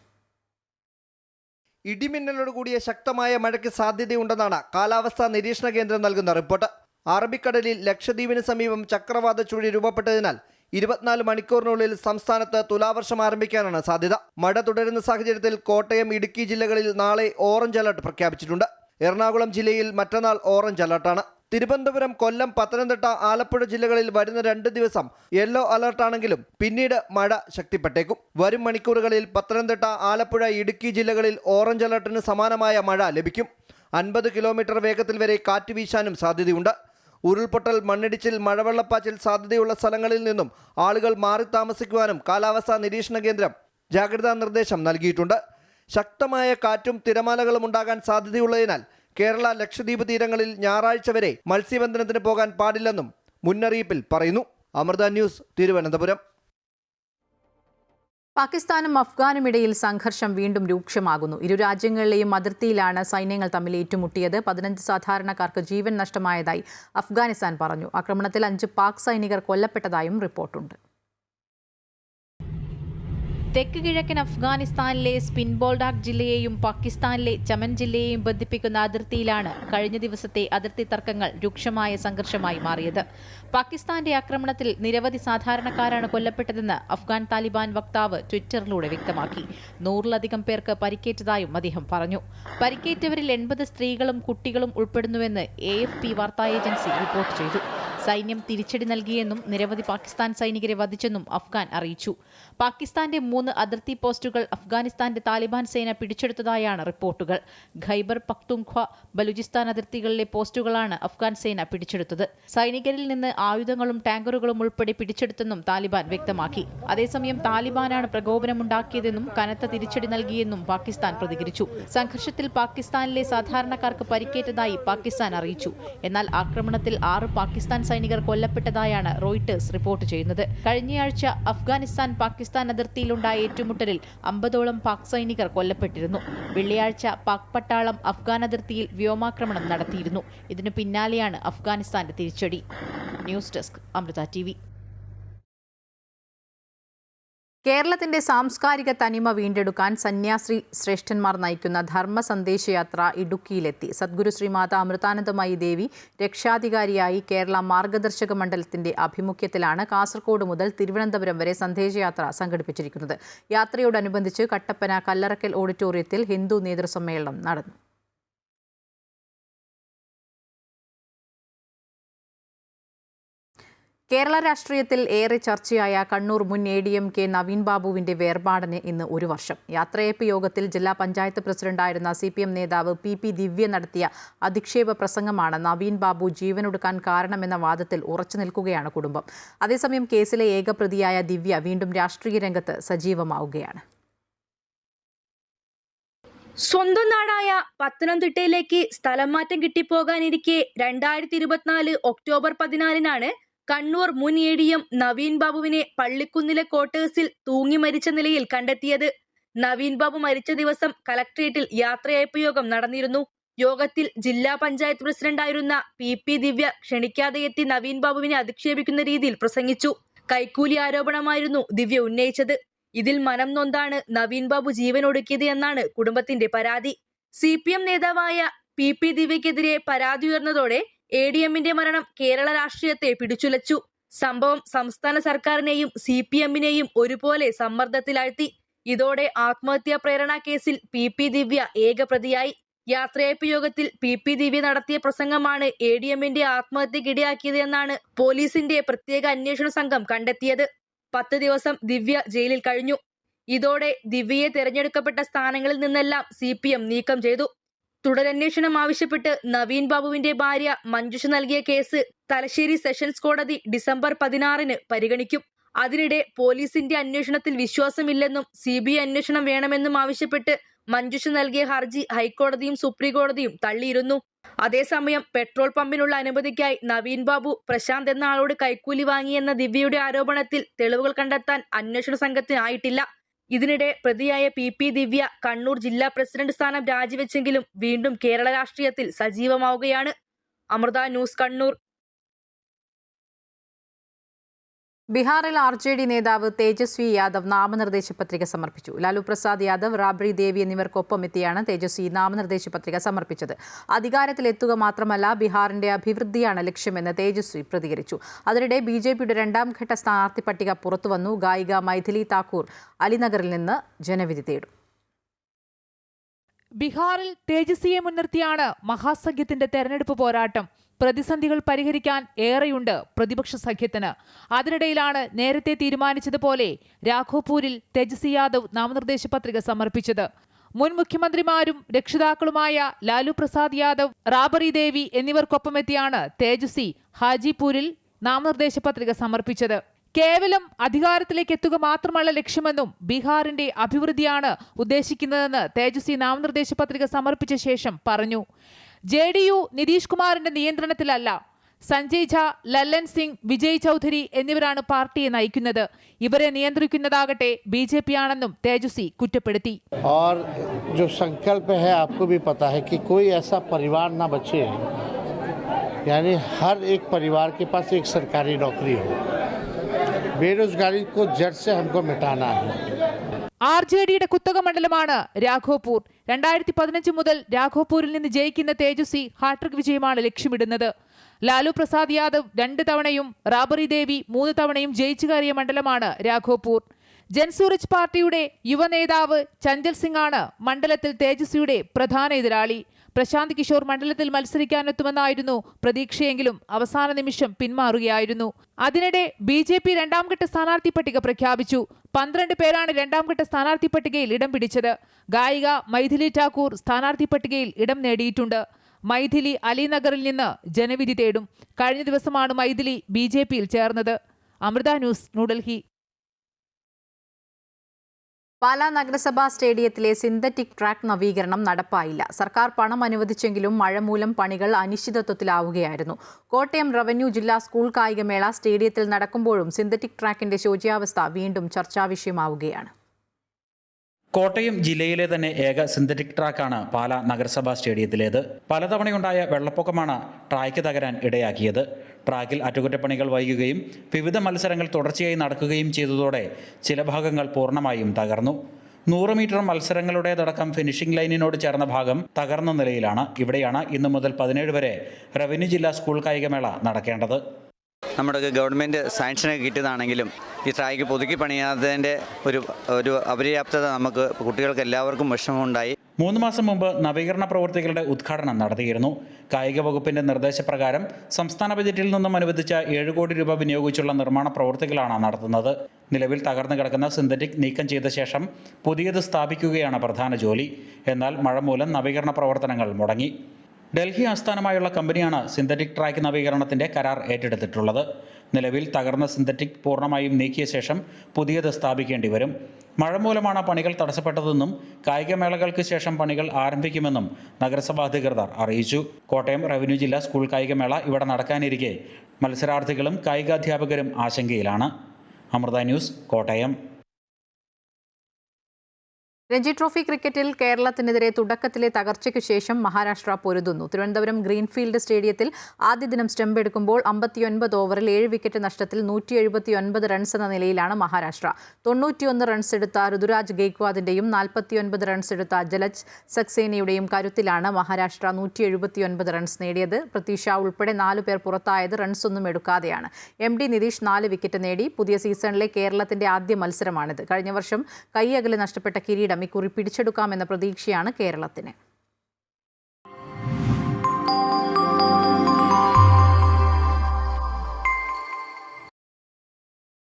ഇടിമിന്നലോട് കൂടിയ ശക്തമായ മഴയ്ക്ക് സാധ്യതയുണ്ടെന്നാണ് കാലാവസ്ഥാ നിരീക്ഷണ കേന്ദ്രം നൽകുന്ന റിപ്പോർട്ട്. അറബിക്കടലിൽ ലക്ഷദ്വീപിന് സമീപം ചക്രവാത ചുഴി രൂപപ്പെട്ടതിനാൽ 24 മണിക്കൂറിനുള്ളിൽ സംസ്ഥാനത്ത് തുലാവർഷം ആരംഭിക്കാനാണ് സാധ്യത. മഴ തുടരുന്ന സാഹചര്യത്തിൽ കോട്ടയം, ഇടുക്കി ജില്ലകളിൽ നാളെ ഓറഞ്ച് അലർട്ട് പ്രഖ്യാപിച്ചിട്ടുണ്ട്. എറണാകുളം ജില്ലയിൽ മറ്റന്നാൾ ഓറഞ്ച് അലർട്ടാണ്. തിരുവനന്തപുരം, കൊല്ലം, പത്തനംതിട്ട, ആലപ്പുഴ ജില്ലകളിൽ വരുന്ന 2 ദിവസം യെല്ലോ അലർട്ടാണെങ്കിലും പിന്നീട് മഴ ശക്തിപ്പെട്ടേക്കും. വരും മണിക്കൂറുകളിൽ പത്തനംതിട്ട, ആലപ്പുഴ, ഇടുക്കി ജില്ലകളിൽ ഓറഞ്ച് അലർട്ടിന് സമാനമായ മഴ ലഭിക്കും. 50 കിലോമീറ്റർ വേഗത്തിൽ വരെ കാറ്റ് വീശാനും സാധ്യതയുണ്ട്. ഉരുൾപൊട്ടൽ, മണ്ണിടിച്ചിൽ, മഴവെള്ളപ്പാച്ചിൽ സാധ്യതയുള്ള സ്ഥലങ്ങളിൽ നിന്നും ആളുകൾ മാറി താമസിക്കുവാനും കാലാവസ്ഥാ നിരീക്ഷണ കേന്ദ്രം ജാഗ്രതാ നിർദ്ദേശം നൽകിയിട്ടുണ്ട്. ശക്തമായ കാറ്റും തിരമാലകളും ഉണ്ടാകാൻ സാധ്യതയുള്ളതിനാൽ കേരള ലക്ഷദ്വീപ് തീരങ്ങളിൽ ഞായറാഴ്ച വരെ മത്സ്യബന്ധനത്തിന് പോകാൻ പാടില്ലെന്നും മുന്നറിയിപ്പിൽ പറയുന്നു. അമൃത ന്യൂസ്, തിരുവനന്തപുരം. പാകിസ്ഥാനും അഫ്ഗാനും ഇടയിൽ സംഘർഷം വീണ്ടും രൂക്ഷമാകുന്നു. ഇരു രാജ്യങ്ങളിലെയും അതിർത്തിയിലാണ് സൈന്യങ്ങൾ തമ്മിൽ ഏറ്റുമുട്ടിയത്. 15 സാധാരണക്കാർക്ക് ജീവൻ നഷ്ടമായതായി അഫ്ഗാനിസ്ഥാൻ പറഞ്ഞു. ആക്രമണത്തിൽ 5 പാക് സൈനികർ കൊല്ലപ്പെട്ടതായും റിപ്പോർട്ടുണ്ട്. തെക്ക് കിഴക്കൻ അഫ്ഗാനിസ്ഥാനിലെ സ്പിൻബോൾഡാക് ജില്ലയെയും പാകിസ്ഥാനിലെ ചമൻ ജില്ലയെയും ബന്ധിപ്പിക്കുന്ന അതിർത്തിയിലാണ് കഴിഞ്ഞ ദിവസത്തെ അതിർത്തി തർക്കങ്ങൾ രൂക്ഷമായ സംഘർഷമായി മാറിയത്. പാകിസ്ഥാന്റെ ആക്രമണത്തിൽ നിരവധി സാധാരണക്കാരാണ് കൊല്ലപ്പെട്ടതെന്ന് അഫ്ഗാൻ താലിബാൻ വക്താവ് ട്വിറ്ററിലൂടെ വ്യക്തമാക്കി. 100-ലധികം പേർക്ക് പരിക്കേറ്റതായും അദ്ദേഹം പറഞ്ഞു. പരിക്കേറ്റവരിൽ 80 സ്ത്രീകളും കുട്ടികളും ഉൾപ്പെടുന്നുവെന്ന് AFP വാർത്താ ഏജൻസി റിപ്പോർട്ട് ചെയ്തു. സൈന്യം തിരിച്ചടി നൽകിയെന്നും നിരവധി പാകിസ്ഥാൻ സൈനികരെ വധിച്ചെന്നും അഫ്ഗാൻ അറിയിച്ചു. പാകിസ്ഥാന്റെ 3 അതിർത്തി പോസ്റ്റുകൾ അഫ്ഗാനിസ്ഥാന്റെ താലിബാൻ സേന പിടിച്ചെടുത്തതായാണ് റിപ്പോർട്ടുകൾ. ഖൈബർ പഖ്തൂൺഖ്വ, ബലൂചിസ്ഥാൻ അതിർത്തികളിലെ പോസ്റ്റുകളാണ് അഫ്ഗാൻ സേന പിടിച്ചെടുത്തത്. സൈനികരിൽ നിന്ന് ആയുധങ്ങളും ടാങ്കറുകളും ഉൾപ്പെടെ പിടിച്ചെടുത്തെന്നും താലിബാൻ വ്യക്തമാക്കി. അതേസമയം താലിബാനാണ് പ്രകോപനമുണ്ടാക്കിയതെന്നും കനത്ത തിരിച്ചടി നൽകിയെന്നും പാകിസ്ഥാൻ പ്രതികരിച്ചു. സംഘർഷത്തിൽ പാകിസ്ഥാനിലെ സാധാരണക്കാർക്ക് പരിക്കേറ്റതായി പാകിസ്ഥാൻ അറിയിച്ചു. എന്നാൽ ആക്രമണത്തിൽ 6 പാകിസ്ഥാൻ സൈനികർ കൊല്ലപ്പെട്ടതായാണ് റോയിട്ടേഴ്സ് റിപ്പോർട്ട് ചെയ്യുന്നത്. കഴിഞ്ഞയാഴ്ച അഫ്ഗാനിസ്ഥാൻ പാകിസ്ഥാൻ അതിർത്തിയിലുണ്ടായ ഏറ്റുമുട്ടലിൽ 50ഓളം പാക് സൈനികർ കൊല്ലപ്പെട്ടിരുന്നു. വെള്ളിയാഴ്ച പാക് പട്ടാളം അഫ്ഗാൻ അതിർത്തിയിൽ വ്യോമാക്രമണം നടത്തിയിരുന്നു. ഇതിനു പിന്നാലെയാണ് അഫ്ഗാനിസ്ഥാന്റെ തിരിച്ചടി. News desk, Amrita TV. കേരളത്തിന്റെ സാംസ്കാരിക തനിമ വീണ്ടെടുക്കാൻ സന്യാസി ശ്രേഷ്ഠന്മാർ നയിക്കുന്ന ധർമ്മ സന്ദേശയാത്ര ഇടുക്കിയിലെത്തി. സദ്ഗുരു ശ്രീമാതാ അമൃതാനന്ദമയി ദേവി രക്ഷാധികാരിയായി കേരള മാർഗദർശക മണ്ഡലത്തിന്റെ ആഭിമുഖ്യത്തിലാണ് കാസർഗോഡ് മുതൽ തിരുവനന്തപുരം വരെ സന്ദേശയാത്ര സംഘടിപ്പിച്ചിരിക്കുന്നത്. യാത്രയോടനുബന്ധിച്ച് കട്ടപ്പന കല്ലറക്കൽ ഓഡിറ്റോറിയത്തിൽ ഹിന്ദു നേതൃസമ്മേളനം നടന്നു. കേരള രാഷ്ട്രീയത്തിൽ ഏറെ ചർച്ചയായ കണ്ണൂർ മുൻ ADMK നവീൻ ബാബുവിന്റെ വേർപാടിന് ഇന്ന് 1 വർഷം. യാത്രയയപ്പ് യോഗത്തിൽ ജില്ലാ പഞ്ചായത്ത് പ്രസിഡന്റായിരുന്ന CPM നേതാവ് PP ദിവ്യ നടത്തിയ അധിക്ഷേപ പ്രസംഗമാണ് നവീൻ ബാബു ജീവനൊടുക്കാൻ കാരണമെന്ന വാദത്തിൽ ഉറച്ചു നിൽക്കുകയാണ് കുടുംബം. അതേസമയം കേസിലെ ഏകപ്രതിയായ ദിവ്യ വീണ്ടും രാഷ്ട്രീയ രംഗത്ത് സജീവമാവുകയാണ്. സ്വന്തം നാടായ പത്തനംതിട്ടയിലേക്ക് സ്ഥലം മാറ്റം കിട്ടിപ്പോകാനിരിക്കെ 2024 ഒക്ടോബർ 14-നാണ് കണ്ണൂർ മുൻ ADM നവീൻ ബാബുവിനെ പള്ളിക്കുന്നിലെ ക്വാർട്ടേഴ്സിൽ തൂങ്ങി മരിച്ച നിലയിൽ കണ്ടെത്തിയത്. നവീൻ ബാബു മരിച്ച ദിവസം കലക്ട്രേറ്റിൽ യാത്രയയപ്പ് യോഗം നടന്നിരുന്നു. യോഗത്തിൽ ജില്ലാ പഞ്ചായത്ത് പ്രസിഡന്റായിരുന്ന PP ദിവ്യ ക്ഷണിക്കാതെ എത്തി നവീൻ ബാബുവിനെ അധിക്ഷേപിക്കുന്ന രീതിയിൽ പ്രസംഗിച്ചു. കൈക്കൂലി ആരോപണമായിരുന്നു ദിവ്യ ഉന്നയിച്ചത്. ഇതിൽ മനം നൊന്താണ് നവീൻ ബാബു ജീവനൊടുക്കിയത് എന്നാണ് കുടുംബത്തിന്റെ പരാതി. CPM നേതാവായ PP ദിവ്യക്കെതിരെ പരാതി ഉയർന്നതോടെ ADMന്റെ മരണം കേരള രാഷ്ട്രീയത്തെ പിടിച്ചുലച്ചു. സംഭവം സംസ്ഥാന സർക്കാരിനെയും CPMനെയും ഒരുപോലെ സമ്മർദ്ദത്തിലാഴ്ത്തി. ഇതോടെ ആത്മഹത്യാ പ്രേരണ കേസിൽ PP ദിവ്യ ഏകപ്രതിയായി. യാത്രയയപ്പ് യോഗത്തിൽ PP ദിവ്യ നടത്തിയ പ്രസംഗമാണ് ADMന്റെ ആത്മഹത്യക്കിടയാക്കിയത് എന്നാണ് പോലീസിന്റെ പ്രത്യേക അന്വേഷണ സംഘം കണ്ടെത്തിയത്. 10 ദിവസം ദിവ്യ ജയിലിൽ കഴിഞ്ഞു. ഇതോടെ ദിവ്യയെ തെരഞ്ഞെടുക്കപ്പെട്ട സ്ഥാനങ്ങളിൽ നിന്നെല്ലാം CPM നീക്കം ചെയ്തു. തുടരന്വേഷണം ആവശ്യപ്പെട്ട് നവീൻ ബാബുവിന്റെ ഭാര്യ മഞ്ജുഷ നൽകിയ കേസ് തലശ്ശേരി സെഷൻസ് കോടതി ഡിസംബർ 16-ന് പരിഗണിക്കും. അതിനിടെ പോലീസിന്റെ അന്വേഷണത്തിൽ വിശ്വാസമില്ലെന്നും CBI അന്വേഷണം വേണമെന്നും ആവശ്യപ്പെട്ട് മഞ്ജുഷ നൽകിയ ഹർജി ഹൈക്കോടതിയും സുപ്രീം കോടതിയും തള്ളിയിരുന്നു. അതേസമയം പെട്രോൾ പമ്പിനുള്ള അനുമതിക്കായി നവീൻ ബാബു പ്രശാന്ത് എന്ന ആളോട് കൈക്കൂലി വാങ്ങിയെന്ന ദിവ്യയുടെ ആരോപണത്തിൽ തെളിവുകൾ കണ്ടെത്താൻ അന്വേഷണ സംഘത്തിനായിട്ടില്ല. ഇതിനിടെ പ്രതിയായ PP ദിവ്യ കണ്ണൂർ ജില്ലാ പ്രസിഡന്റ് സ്ഥാനം രാജിവെച്ചെങ്കിലും വീണ്ടും കേരള രാഷ്ട്രീയത്തിൽ സജീവമാവുകയാണ്. അമൃത ന്യൂസ്, കണ്ണൂർ. ബീഹാറിൽ RJD നേതാവ് തേജസ്വി യാദവ് നാമനിർദ്ദേശ പത്രിക സമർപ്പിച്ചു. ലാലു പ്രസാദ് യാദവ്, റാബ്രി ദേവി എന്നിവർക്കൊപ്പം എത്തിയാണ് തേജസ്വി നാമനിർദ്ദേശ പത്രിക സമർപ്പിച്ചത്. അധികാരത്തിലെത്തുക മാത്രമല്ല ബീഹാറിന്റെ അഭിവൃദ്ധിയാണ് ലക്ഷ്യമെന്ന് തേജസ്വി പ്രതികരിച്ചു. അതിനിടെ BJPയുടെ 2ാം ഘട്ട സ്ഥാനാർത്ഥി പട്ടിക പുറത്തുവന്നു. ഗായിക മൈഥിലി താക്കൂർ അലിനഗറിൽ നിന്ന് ജനവിധി തേടും. ബീഹാറിൽ തേജസ്വിയെ മുൻനിർത്തിയാണ് മഹാസഖ്യത്തിന്റെ തെരഞ്ഞെടുപ്പ് പോരാട്ടം. പ്രതിസന്ധികൾ പരിഹരിക്കാൻ ഏറെയുണ്ട് പ്രതിപക്ഷ സഖ്യത്തിന്. അതിനിടയിലാണ് നേരത്തെ തീരുമാനിച്ചതുപോലെ രാഘോപൂരിൽ തേജസ്വി യാദവ് നാമനിർദ്ദേശ പത്രിക സമർപ്പിച്ചത്. മുൻ മുഖ്യമന്ത്രിമാരും രക്ഷിതാക്കളുമായ ലാലു പ്രസാദ് യാദവ്, റാബറി ദേവി എന്നിവർക്കൊപ്പമെത്തിയാണ് തേജസ്വി ഹാജിപൂരിൽ നാമനിർദ്ദേശ പത്രിക സമർപ്പിച്ചത്. കേവലം അധികാരത്തിലേക്ക് എത്തുക മാത്രമല്ല ലക്ഷ്യമെന്നും ബീഹാറിന്റെ അഭിവൃദ്ധിയാണ് ഉദ്ദേശിക്കുന്നതെന്ന് തേജസ്വി നാമനിർദ്ദേശ പത്രിക സമർപ്പിച്ച ശേഷം പറഞ്ഞു. JDU നിതീഷ് കുമാറിന്റെ നിയന്ത്രണത്തിലല്ല. സഞ്ജയ് ഝാ, ലല്ലൻ സിംഗ്, വിജയ് ചൗധരി എന്നിവരാണ് പാർട്ടിയെ നയിക്കുന്നത്. ഇവരെ നിയന്ത്രിക്കുന്നതാകട്ടെ BJP ആണെന്നും തേജസ്വി കുറ്റപ്പെടുത്തി. और जो संकल्प है आपको भी पता है कि कोई ऐसा परिवार ना बचे, यानी हर एक परिवार के पास एक सरकारी नौकरी हो. बेरोजगारी को जड़ से हमको मिटाना है. RJDയുടെ കുത്തക മണ്ഡലമാണ് രാഘോപൂർ. 2015 മുതൽ രാഘോപൂരിൽ നിന്ന് ജയിക്കുന്ന തേജസ്വി ഹാട്രിക് വിജയമാണ് ലക്ഷ്യമിടുന്നത്. ലാലു പ്രസാദ് യാദവ് 2 തവണയും റാബറി ദേവി 3 തവണയും ജയിച്ചു കയറിയ മണ്ഡലമാണ് രാഘോപൂർ. ജൻസൂരജ് പാർട്ടിയുടെ യുവനേതാവ് ചഞ്ചൽ സിംഗ് ആണ് മണ്ഡലത്തിൽ തേജസ്വിയുടെ പ്രധാന എതിരാളി. പ്രശാന്ത് കിഷോർ മണ്ഡലത്തിൽ മത്സരിക്കാനെത്തുമെന്നായിരുന്നു പ്രതീക്ഷയെങ്കിലും അവസാന നിമിഷം പിന്മാറുകയായിരുന്നു. അതിനിടെ BJP 2ാം ഘട്ട സ്ഥാനാർത്ഥി പട്ടിക പ്രഖ്യാപിച്ചു. 12 പേരാണ് 2ാം ഘട്ട സ്ഥാനാർത്ഥി പട്ടികയിൽ ഇടം പിടിച്ചത്. ഗായിക മൈഥിലി ഠാക്കൂർ സ്ഥാനാർത്ഥി പട്ടികയിൽ ഇടം നേടിയിട്ടുണ്ട്. മൈഥിലി അലിനഗറിൽ നിന്ന് ജനവിധി തേടും. കഴിഞ്ഞ ദിവസമാണ് മൈഥിലി BJPയിൽ ചേർന്നത്. അമൃത ന്യൂസ്, ന്യൂഡൽഹി. പാലാ നഗരസഭാ സ്റ്റേഡിയത്തിലെ സിന്തറ്റിക് ട്രാക്ക് നവീകരണം നടപ്പായില്ല. സർക്കാർ പണം അനുവദിച്ചെങ്കിലും മഴ മൂലം പണികൾ അനിശ്ചിതത്വത്തിലാവുകയായിരുന്നു. കോട്ടയം റവന്യൂ ജില്ലാ സ്കൂൾ കായികമേള സ്റ്റേഡിയത്തിൽ നടക്കുമ്പോഴും സിന്തറ്റിക് ട്രാക്കിന്റെ ശോച്യാവസ്ഥ വീണ്ടും ചർച്ചാവിഷയമാവുകയാണ്. കോട്ടയം ജില്ലയിലെ തന്നെ ഏക സിന്തറ്റിക് ട്രാക്കാണ് പാലാ നഗരസഭാ സ്റ്റേഡിയത്തിലേത്. പലതവണയുണ്ടായ വെള്ളപ്പൊക്കമാണ് ട്രാക്ക് തകരാൻ ഇടയാക്കിയത്. ട്രാക്കിൽ അറ്റകുറ്റപ്പണികൾ വൈകുകയും വിവിധ മത്സരങ്ങൾ തുടർച്ചയായി നടക്കുകയും ചെയ്തതോടെ ചില ഭാഗങ്ങൾ പൂർണ്ണമായും തകർന്നു. 100 മീറ്റർ മത്സരങ്ങളുടേതടക്കം ഫിനിഷിംഗ് ലൈനിനോട് ചേർന്ന ഭാഗം തകർന്ന നിലയിലാണ്. ഇവിടെയാണ് ഇന്നു മുതൽ 17 വരെ റവന്യൂ ജില്ലാ സ്കൂൾ കായികമേള നടക്കേണ്ടത്. നമ്മുടെ ഗവൺമെൻറ് സാങ്ഷനൊക്കെ കിട്ടിയതാണെങ്കിലും ഈ ട്രാക്ക് പുതുക്കി പണിയാത്തതിൻ്റെ ഒരു അപര്യാപ്തത നമുക്ക് കുട്ടികൾക്ക് എല്ലാവർക്കും വിഷമമുണ്ടായി. 3 മാസം മുമ്പ് നവീകരണ പ്രവൃത്തികളുടെ ഉദ്ഘാടനം നടത്തിയിരുന്നു. കായിക വകുപ്പിന്റെ നിർദ്ദേശപ്രകാരം സംസ്ഥാന ബജറ്റിൽ നിന്നും അനുവദിച്ച 7 കോടി രൂപ വിനിയോഗിച്ചുള്ള നിർമ്മാണ പ്രവൃത്തികളാണ് നടത്തുന്നത്. നിലവിൽ തകർന്നു കിടക്കുന്ന സിന്തറ്റിക് നീക്കം ചെയ്ത ശേഷം പുതിയത് സ്ഥാപിക്കുകയാണ് പ്രധാന ജോലി. എന്നാൽ മഴ മൂലം നവീകരണ പ്രവർത്തനങ്ങൾ മുടങ്ങി. ഡൽഹി ആസ്ഥാനമായുള്ള കമ്പനിയാണ് സിന്തറ്റിക് ട്രാക്ക് നവീകരണത്തിന്റെ കരാർ ഏറ്റെടുത്തിട്ടുള്ളത്. നിലവിൽ തകർന്ന സിന്തറ്റിക് പൂർണ്ണമായും നീക്കിയ ശേഷം പുതിയത് സ്ഥാപിക്കേണ്ടി വരും. മഴ മൂലമാണ് പണികൾ തടസ്സപ്പെട്ടതെന്നും കായികമേളകൾക്ക് ശേഷം പണികൾ ആരംഭിക്കുമെന്നും നഗരസഭാ അധികൃതർ അറിയിച്ചു. കോട്ടയം റവന്യൂ ജില്ലാ സ്കൂൾ കായികമേള ഇവിടെ നടക്കാനിരിക്കെ മത്സരാർത്ഥികളും കായികാധ്യാപകരും ആശങ്കയിലാണ്. അമൃത ന്യൂസ്, കോട്ടയം. രഞ്ജി ട്രോഫി ക്രിക്കറ്റിൽ കേരളത്തിനെതിരെ തുടക്കത്തിലെ തകർച്ചയ്ക്കു ശേഷം മഹാരാഷ്ട്ര പൊരുതുന്നു. തിരുവനന്തപുരം ഗ്രീൻഫീൽഡ് സ്റ്റേഡിയത്തിൽ ആദ്യ ദിനം സ്റ്റംപ് എടുക്കുമ്പോൾ 59 ഓവറിൽ 7 വിക്കറ്റ് നഷ്ടത്തിൽ 179 റൺസ് എന്ന നിലയിലാണ് മഹാരാഷ്ട്ര. 91 റൺസ് എടുത്ത ഋതുരാജ് ഗെയ്ക്വാദിന്റെയും 49 റൺസ് എടുത്ത ജലജ് സക്സേനയുടെയും കരുത്തിലാണ് മഹാരാഷ്ട്ര 179 റൺസ് നേടിയത്. പൃഥ്വി ഷാ ഉൾപ്പെടെ 4 പേർ പുറത്തായത് റൺസൊന്നും എടുക്കാതെയാണ്. MD നിതീഷ് 4 വിക്കറ്റ് നേടി. പുതിയ സീസണിലെ കേരളത്തിന്റെ ആദ്യ മത്സരമാണിത്. കഴിഞ്ഞ വർഷം കൈയകലെ നഷ്ടപ്പെട്ട കിരീടം ഇക്കുറി പിടിച്ചെടുക്കാമെന്ന പ്രതീക്ഷയാണ് കേരളത്തിന്.